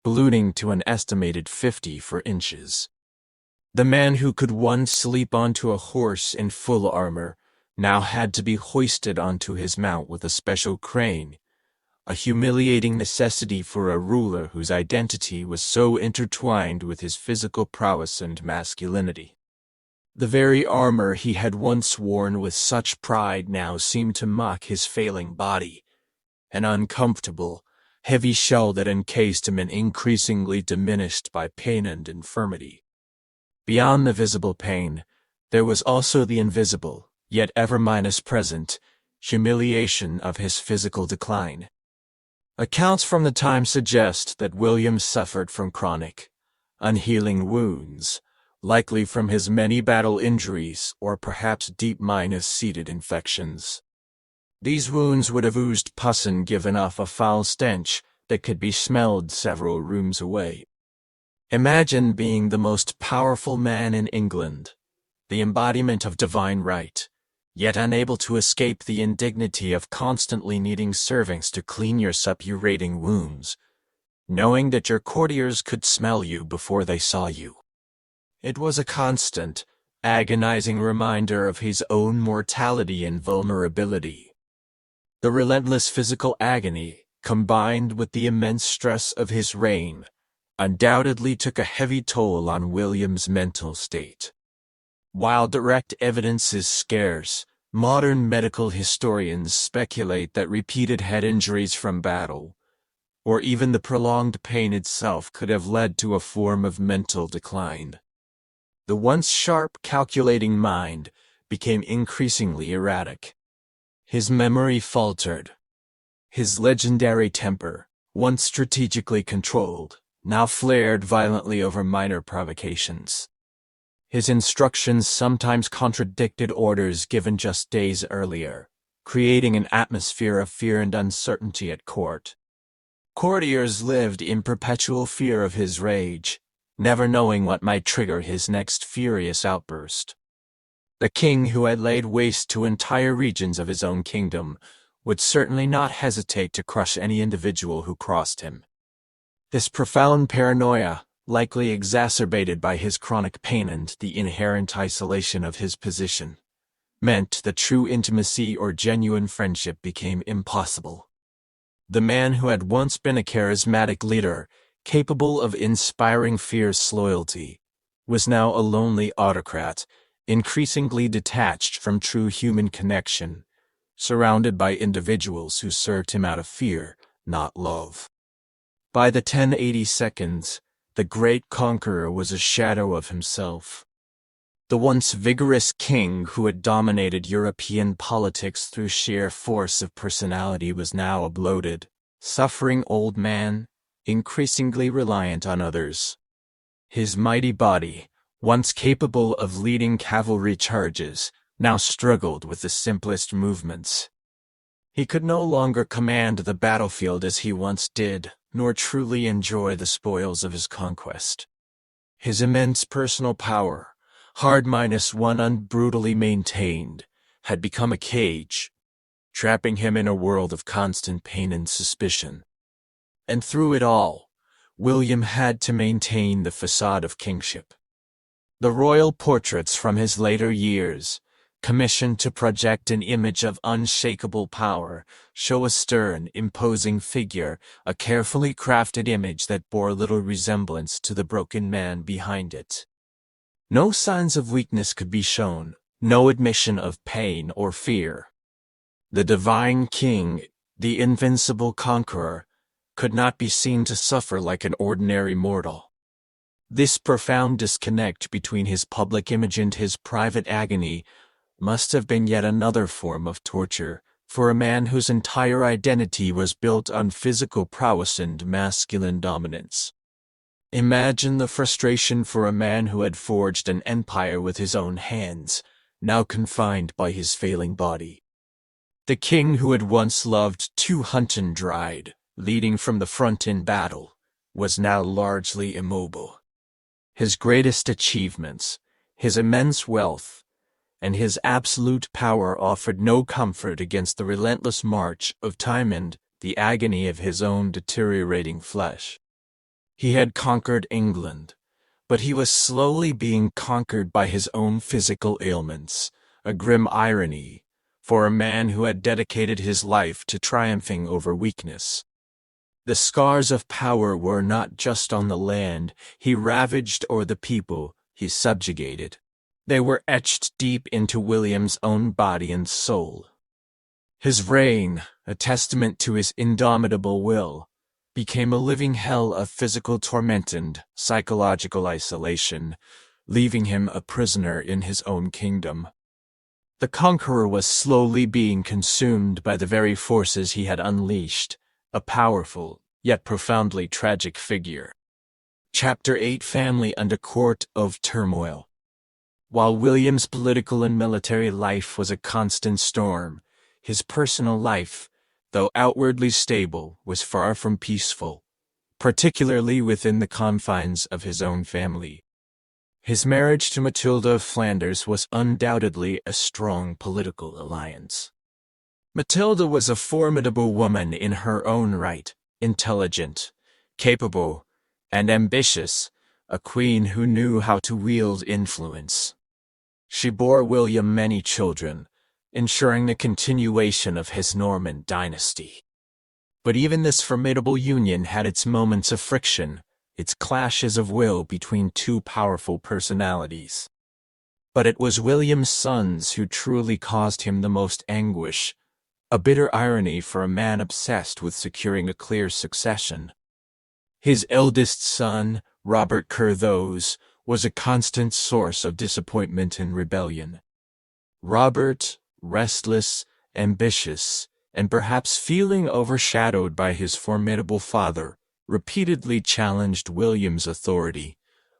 ballooning to an estimated 54 inches. The man who could once sleep onto a horse in full armor now had to be hoisted onto his mount with a special crane, a humiliating necessity for a ruler whose identity was so intertwined with his physical prowess and masculinity. The very armor he had once worn with such pride now seemed to mock his failing body, an uncomfortable, heavy shell that encased him and increasingly diminished by pain and infirmity. Beyond the visible pain, there was also the invisible, yet ever-present, humiliation of his physical decline. Accounts from the time suggest that William suffered from chronic, unhealing wounds, likely from his many battle injuries or perhaps deep-seated infections. These wounds would have oozed pus and given off a foul stench that could be smelled several rooms away. Imagine being the most powerful man in England, the embodiment of divine right, yet unable to escape the indignity of constantly needing servants to clean your suppurating wounds, knowing that your courtiers could smell you before they saw you. It was a constant, agonizing reminder of his own mortality and vulnerability. The relentless physical agony, combined with the immense stress of his reign, undoubtedly took a heavy toll on William's mental state. While direct evidence is scarce, modern medical historians speculate that repeated head injuries from battle, or even the prolonged pain itself, could have led to a form of mental decline. The once sharp, calculating mind became increasingly erratic. His memory faltered. His legendary temper, once strategically controlled, now flared violently over minor provocations. His instructions sometimes contradicted orders given just days earlier, creating an atmosphere of fear and uncertainty at court. Courtiers lived in perpetual fear of his rage, never knowing what might trigger his next furious outburst. The king, who had laid waste to entire regions of his own kingdom, would certainly not hesitate to crush any individual who crossed him. This profound paranoia, likely exacerbated by his chronic pain and the inherent isolation of his position, meant that true intimacy or genuine friendship became impossible. The man who had once been a charismatic leader, capable of inspiring fierce loyalty, was now a lonely autocrat, increasingly detached from true human connection, surrounded by individuals who served him out of fear, not love. By the 1082s, the great conqueror was a shadow of himself. The once vigorous king who had dominated European politics through sheer force of personality was now a bloated, suffering old man, increasingly reliant on others. His mighty body, once capable of leading cavalry charges, now struggled with the simplest movements. He could no longer command the battlefield as he once did, nor truly enjoy the spoils of his conquest. His immense personal power, hard-1 unbrutally maintained, had become a cage, trapping him in a world of constant pain and suspicion. And through it all, William had to maintain the facade of kingship. The royal portraits from his later years, commissioned to project an image of unshakable power, show a stern, imposing figure, a carefully crafted image that bore little resemblance to the broken man behind it. No signs of weakness could be shown, no admission of pain or fear. The divine king, the invincible conqueror, could not be seen to suffer like an ordinary mortal. This profound disconnect between his public image and his private agony must have been yet another form of torture for a man whose entire identity was built on physical prowess and masculine dominance. Imagine the frustration for a man who had forged an empire with his own hands, now confined by his failing body. The king who had once loved to hunt and ride, leading from the front in battle, was now largely immobile. His greatest achievements, his immense wealth, and his absolute power offered no comfort against the relentless march of time and the agony of his own deteriorating flesh. He had conquered England, but he was slowly being conquered by his own physical ailments, a grim irony for a man who had dedicated his life to triumphing over weakness. The scars of power were not just on the land he ravaged or the people he subjugated. They were etched deep into William's own body and soul. His reign, a testament to his indomitable will, became a living hell of physical torment and psychological isolation, leaving him a prisoner in his own kingdom. The conqueror was slowly being consumed by the very forces he had unleashed, a powerful, yet profoundly tragic figure. Chapter 8: Family and a Court of Turmoil. While William's political and military life was a constant storm, his personal life, though outwardly stable, was far from peaceful, particularly within the confines of his own family. His marriage to Matilda of Flanders was undoubtedly a strong political alliance. Matilda was a formidable woman in her own right, intelligent, capable, and ambitious, a queen who knew how to wield influence. She bore William many children, ensuring the continuation of his Norman dynasty. But even this formidable union had its moments of friction, its clashes of will between two powerful personalities. But it was William's sons who truly caused him the most anguish, a bitter irony for a man obsessed with securing a clear succession. His eldest son, Robert Curthose, was a constant source of disappointment and rebellion. Robert, restless, ambitious, and perhaps feeling overshadowed by his formidable father, repeatedly challenged William's authority,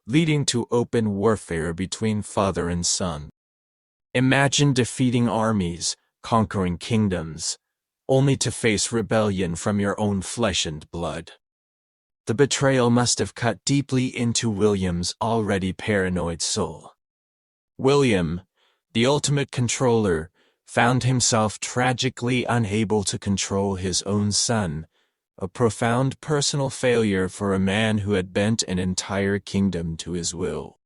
leading to open warfare between father and son. Imagine defeating armies, conquering kingdoms, only to face rebellion from your own flesh and blood. The betrayal must have cut deeply into William's already paranoid soul. William, the ultimate controller, found himself tragically unable to control his own son, a profound personal failure for a man who had bent an entire kingdom to his will.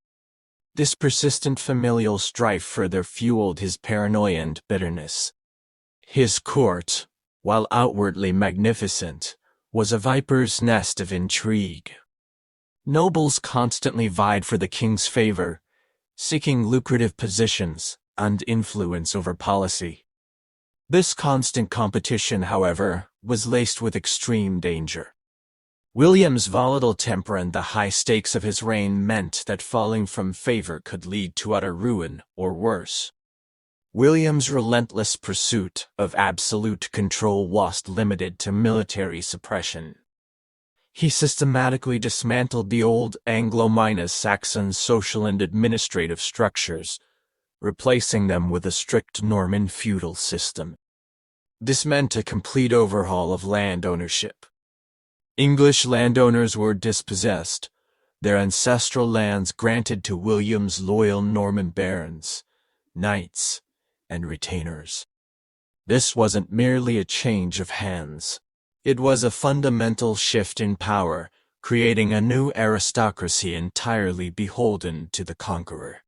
This persistent familial strife further fueled his paranoia and bitterness. His court, while outwardly magnificent, was a viper's nest of intrigue. Nobles constantly vied for the king's favor, seeking lucrative positions and influence over policy. This constant competition, however, was laced with extreme danger. William's volatile temper and the high stakes of his reign meant that falling from favor could lead to utter ruin or worse. William's relentless pursuit of absolute control wasn't limited to military suppression. He systematically dismantled the old Anglo-Saxon social and administrative structures, replacing them with a strict Norman feudal system. This meant a complete overhaul of land ownership. English landowners were dispossessed, their ancestral lands granted to William's loyal Norman barons, knights, and retainers. This wasn't merely a change of hands. It was a fundamental shift in power, creating a new aristocracy entirely beholden to the conqueror.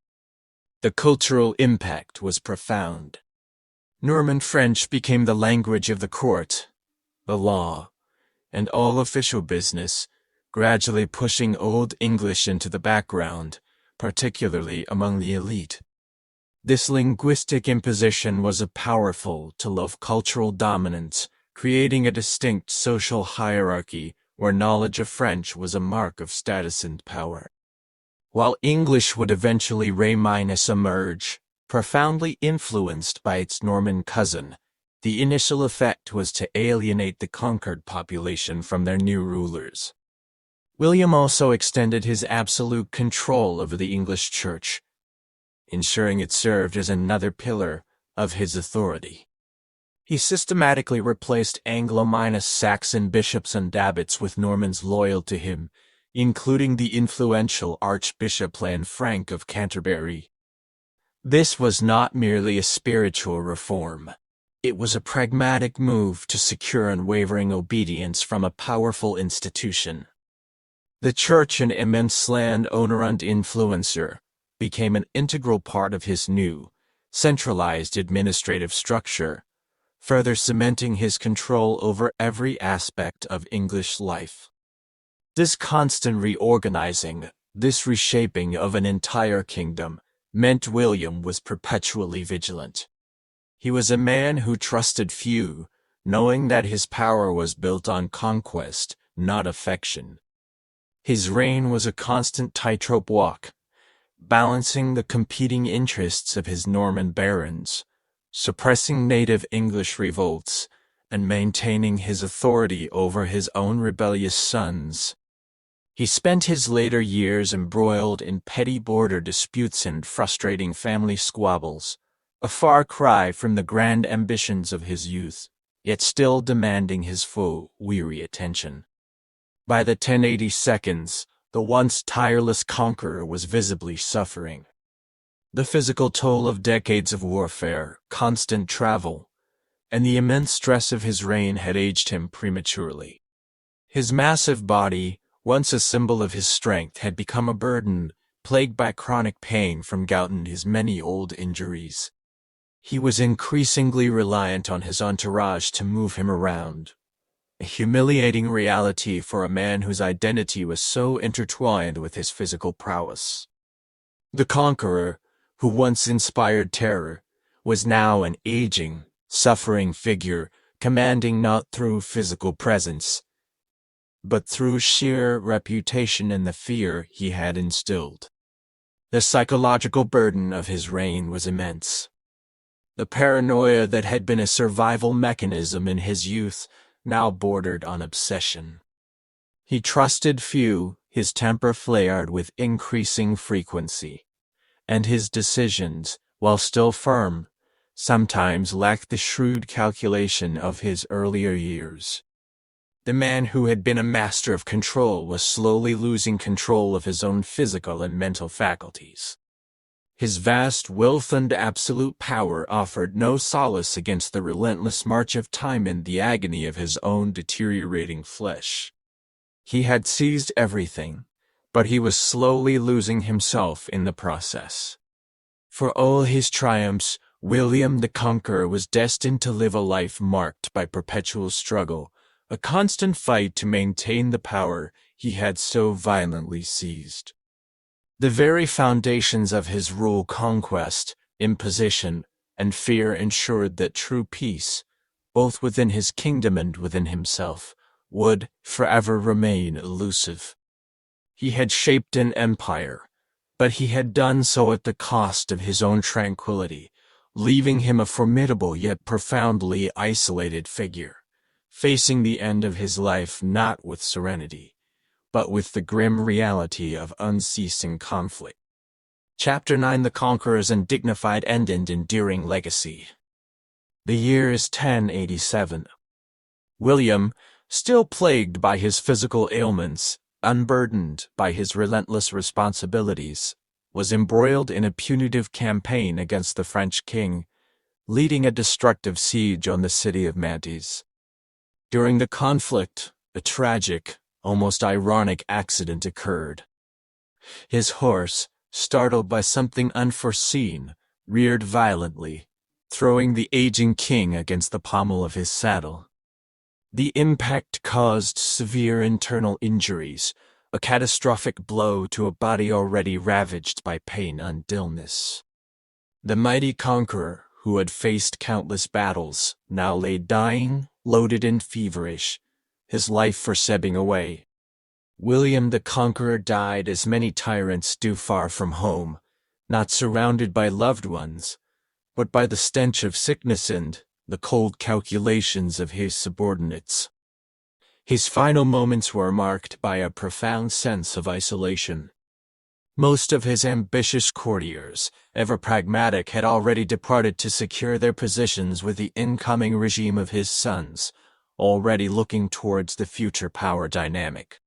The cultural impact was profound. Norman French became the language of the court, the law, and all official business, gradually pushing Old English into the background, particularly among the elite. This linguistic imposition was a powerful tool of cultural dominance, creating a distinct social hierarchy where knowledge of French was a mark of status and power. While English would eventually emerge, profoundly influenced by its Norman cousin, the initial effect was to alienate the conquered population from their new rulers. William also extended his absolute control over the English Church, ensuring it served as another pillar of his authority. He systematically replaced Anglo-Saxon bishops and abbots with Normans loyal to him, including the influential Archbishop Lanfranc of Canterbury. This was not merely a spiritual reform. It was a pragmatic move to secure unwavering obedience from a powerful institution. The Church, an immense landowner and influencer, became an integral part of his new, centralized administrative structure, further cementing his control over every aspect of English life. This constant reorganizing, this reshaping of an entire kingdom, meant William was perpetually vigilant. He was a man who trusted few, knowing that his power was built on conquest, not affection. His reign was a constant tightrope walk, balancing the competing interests of his Norman barons, suppressing native English revolts, and maintaining his authority over his own rebellious sons. He spent his later years embroiled in petty border disputes and frustrating family squabbles, a far cry from the grand ambitions of his youth, yet still demanding his full, weary attention. By the 1082s, the once tireless conqueror was visibly suffering. The physical toll of decades of warfare, constant travel, and the immense stress of his reign had aged him prematurely. His massive body, once a symbol of his strength, had become a burden, plagued by chronic pain from gout and his many old injuries. He was increasingly reliant on his entourage to move him around, a humiliating reality for a man whose identity was so intertwined with his physical prowess. The conqueror, who once inspired terror, was now an aging, suffering figure, commanding not through physical presence, but through sheer reputation and the fear he had instilled. The psychological burden of his reign was immense. The paranoia that had been a survival mechanism in his youth now bordered on obsession. He trusted few, his temper flared with increasing frequency, and his decisions, while still firm, sometimes lacked the shrewd calculation of his earlier years. The man who had been a master of control was slowly losing control of his own physical and mental faculties. His vast wealth and absolute power offered no solace against the relentless march of time and the agony of his own deteriorating flesh. He had seized everything, but he was slowly losing himself in the process. For all his triumphs, William the Conqueror was destined to live a life marked by perpetual struggle, a constant fight to maintain the power he had so violently seized. The very foundations of his rule, conquest, imposition, and fear, ensured that true peace, both within his kingdom and within himself, would forever remain elusive. He had shaped an empire, but he had done so at the cost of his own tranquility, leaving him a formidable yet profoundly isolated figure, facing the end of his life not with serenity, but with the grim reality of unceasing conflict. Chapter 9: The Conqueror's Undignified End and Enduring Legacy. The year is 1087. William, still plagued by his physical ailments, unburdened by his relentless responsibilities, was embroiled in a punitive campaign against the French king, leading a destructive siege on the city of Mantes. During the conflict, a tragic, almost ironic accident occurred. His horse, startled by something unforeseen, reared violently, throwing the aging king against the pommel of his saddle. The impact caused severe internal injuries, a catastrophic blow to a body already ravaged by pain and illness. The mighty conqueror, who had faced countless battles, now lay dying, loaded and feverish, his life forsebbing away. William the Conqueror died as many tyrants do far from home, not surrounded by loved ones, but by the stench of sickness and the cold calculations of his subordinates. His final moments were marked by a profound sense of isolation. Most of his ambitious courtiers, ever pragmatic, had already departed to secure their positions with the incoming regime of his sons, already looking towards the future power dynamic.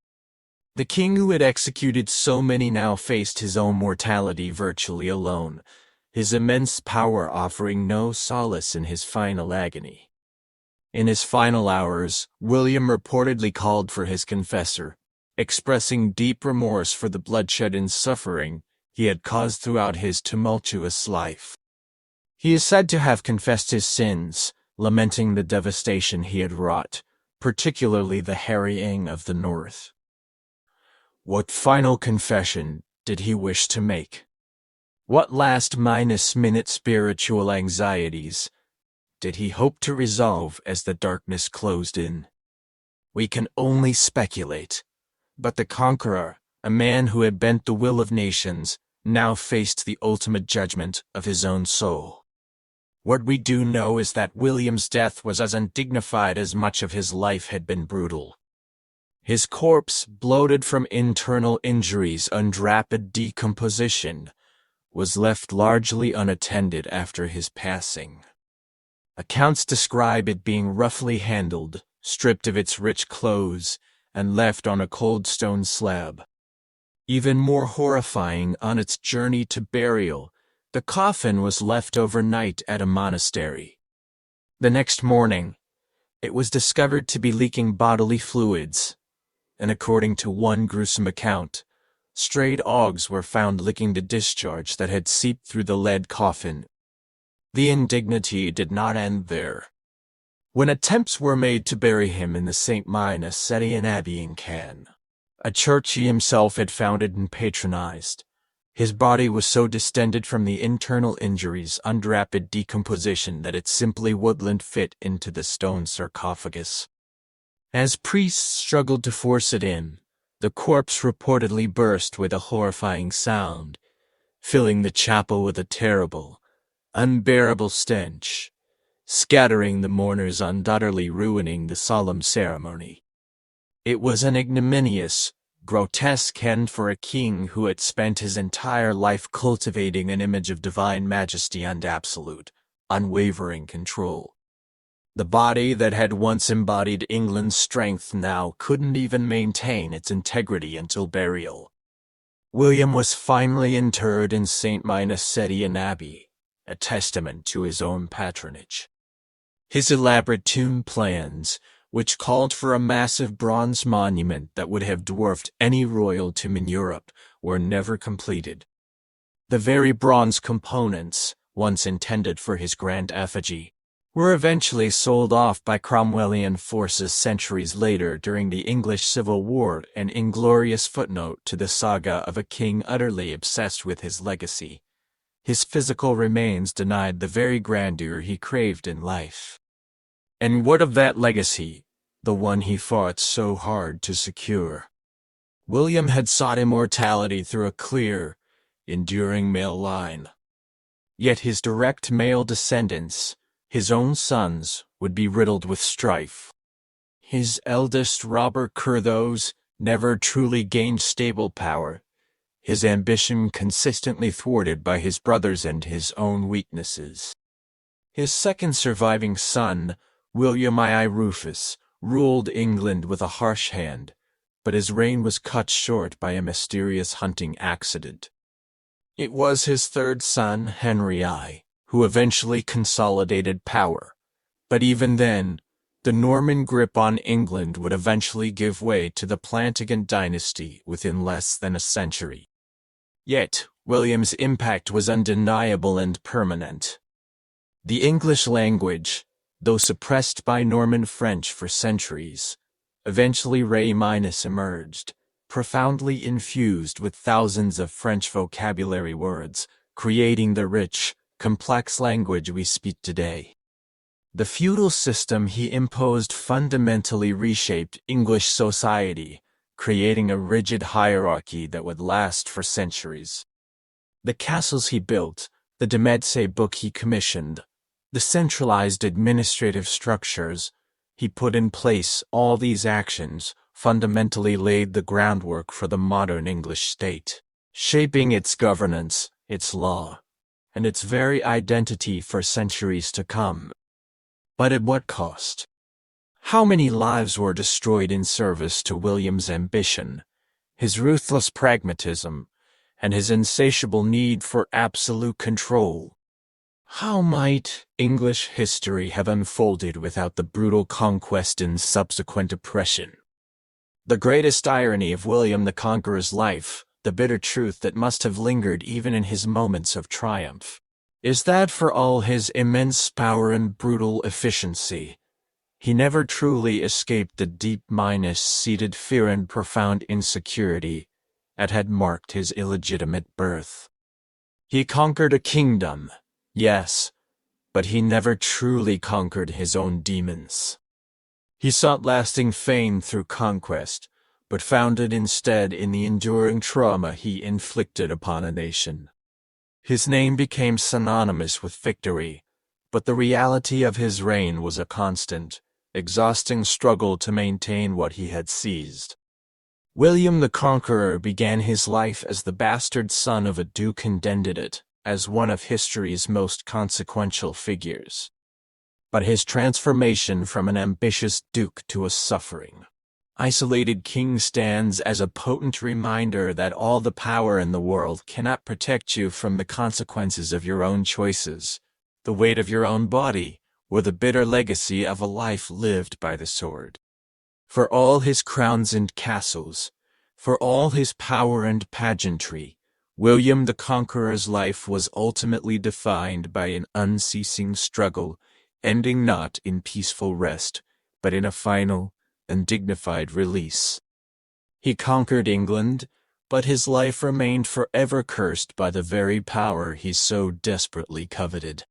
The king who had executed so many now faced his own mortality virtually alone, his immense power offering no solace in his final agony. In his final hours, William reportedly called for his confessor, expressing deep remorse for the bloodshed and suffering he had caused throughout his tumultuous life. He is said to have confessed his sins, lamenting the devastation he had wrought, particularly the harrying of the North. What final confession did he wish to make? What last-minute spiritual anxieties did he hope to resolve as the darkness closed in? We can only speculate, but the conqueror, a man who had bent the will of nations, now faced the ultimate judgment of his own soul. What we do know is that William's death was as undignified as much of his life had been brutal. His corpse, bloated from internal injuries and rapid decomposition, was left largely unattended after his passing. Accounts describe it being roughly handled, stripped of its rich clothes, and left on a cold stone slab. Even more horrifying, on its journey to burial, the coffin was left overnight at a monastery. The next morning, it was discovered to be leaking bodily fluids, and according to one gruesome account, strayed dogs were found licking the discharge that had seeped through the lead coffin. The indignity did not end there. When attempts were made to bury him in the St. Settian Abbey in Caen, a church he himself had founded and patronized, his body was so distended from the internal injuries and rapid decomposition that it simply wouldn't fit into the stone sarcophagus. As priests struggled to force it in, the corpse reportedly burst with a horrifying sound, filling the chapel with a terrible, unbearable stench, scattering the mourners and utterly ruining the solemn ceremony. It was an ignominious, grotesque end for a king who had spent his entire life cultivating an image of divine majesty and absolute, unwavering control. The body that had once embodied England's strength now couldn't even maintain its integrity until burial. William was finally interred in St. Settian Abbey, a testament to his own patronage. His elaborate tomb plans, which called for a massive bronze monument that would have dwarfed any royal tomb in Europe, were never completed. The very bronze components, once intended for his grand effigy, were eventually sold off by Cromwellian forces centuries later during the English Civil War, an inglorious footnote to the saga of a king utterly obsessed with his legacy. His physical remains denied the very grandeur he craved in life. And what of that legacy, the one he fought so hard to secure? William had sought immortality through a clear, enduring male line. Yet his direct male descendants, his own sons, would be riddled with strife. His eldest, Robert Curthose, never truly gained stable power, his ambition consistently thwarted by his brothers and his own weaknesses. His second surviving son, William I Rufus, ruled England with a harsh hand, but his reign was cut short by a mysterious hunting accident. It was his third son, Henry I, who eventually consolidated power, but even then, the Norman grip on England would eventually give way to the Plantagenet dynasty within less than a century. Yet, William's impact was undeniable and permanent. The English language, though suppressed by Norman French for centuries, eventually emerged, profoundly infused with thousands of French vocabulary words, creating the rich, complex language we speak today. The feudal system he imposed fundamentally reshaped English society, creating a rigid hierarchy that would last for centuries. The castles he built, the Demedse book he commissioned, the centralized administrative structures he put in place, all these actions fundamentally laid the groundwork for the modern English state, shaping its governance, its law, and its very identity for centuries to come. But at what cost? How many lives were destroyed in service to William's ambition, his ruthless pragmatism, and his insatiable need for absolute control? How might English history have unfolded without the brutal conquest and subsequent oppression? The greatest irony of William the Conqueror's life, the bitter truth that must have lingered even in his moments of triumph, is that for all his immense power and brutal efficiency, he never truly escaped the deep seated fear and profound insecurity that had marked his illegitimate birth. He conquered a kingdom, yes, but he never truly conquered his own demons. He sought lasting fame through conquest, but found it instead in the enduring trauma he inflicted upon a nation. His name became synonymous with victory, but the reality of his reign was a constant, exhausting struggle to maintain what he had seized. William the Conqueror began his life as the bastard son of a duke and ended it as one of history's most consequential figures. But his transformation from an ambitious duke to a suffering, isolated king stands as a potent reminder that all the power in the world cannot protect you from the consequences of your own choices, the weight of your own body, or the bitter legacy of a life lived by the sword. For all his crowns and castles, for all his power and pageantry, William the Conqueror's life was ultimately defined by an unceasing struggle, ending not in peaceful rest, but in a final and dignified release. He conquered England, but his life remained forever cursed by the very power he so desperately coveted.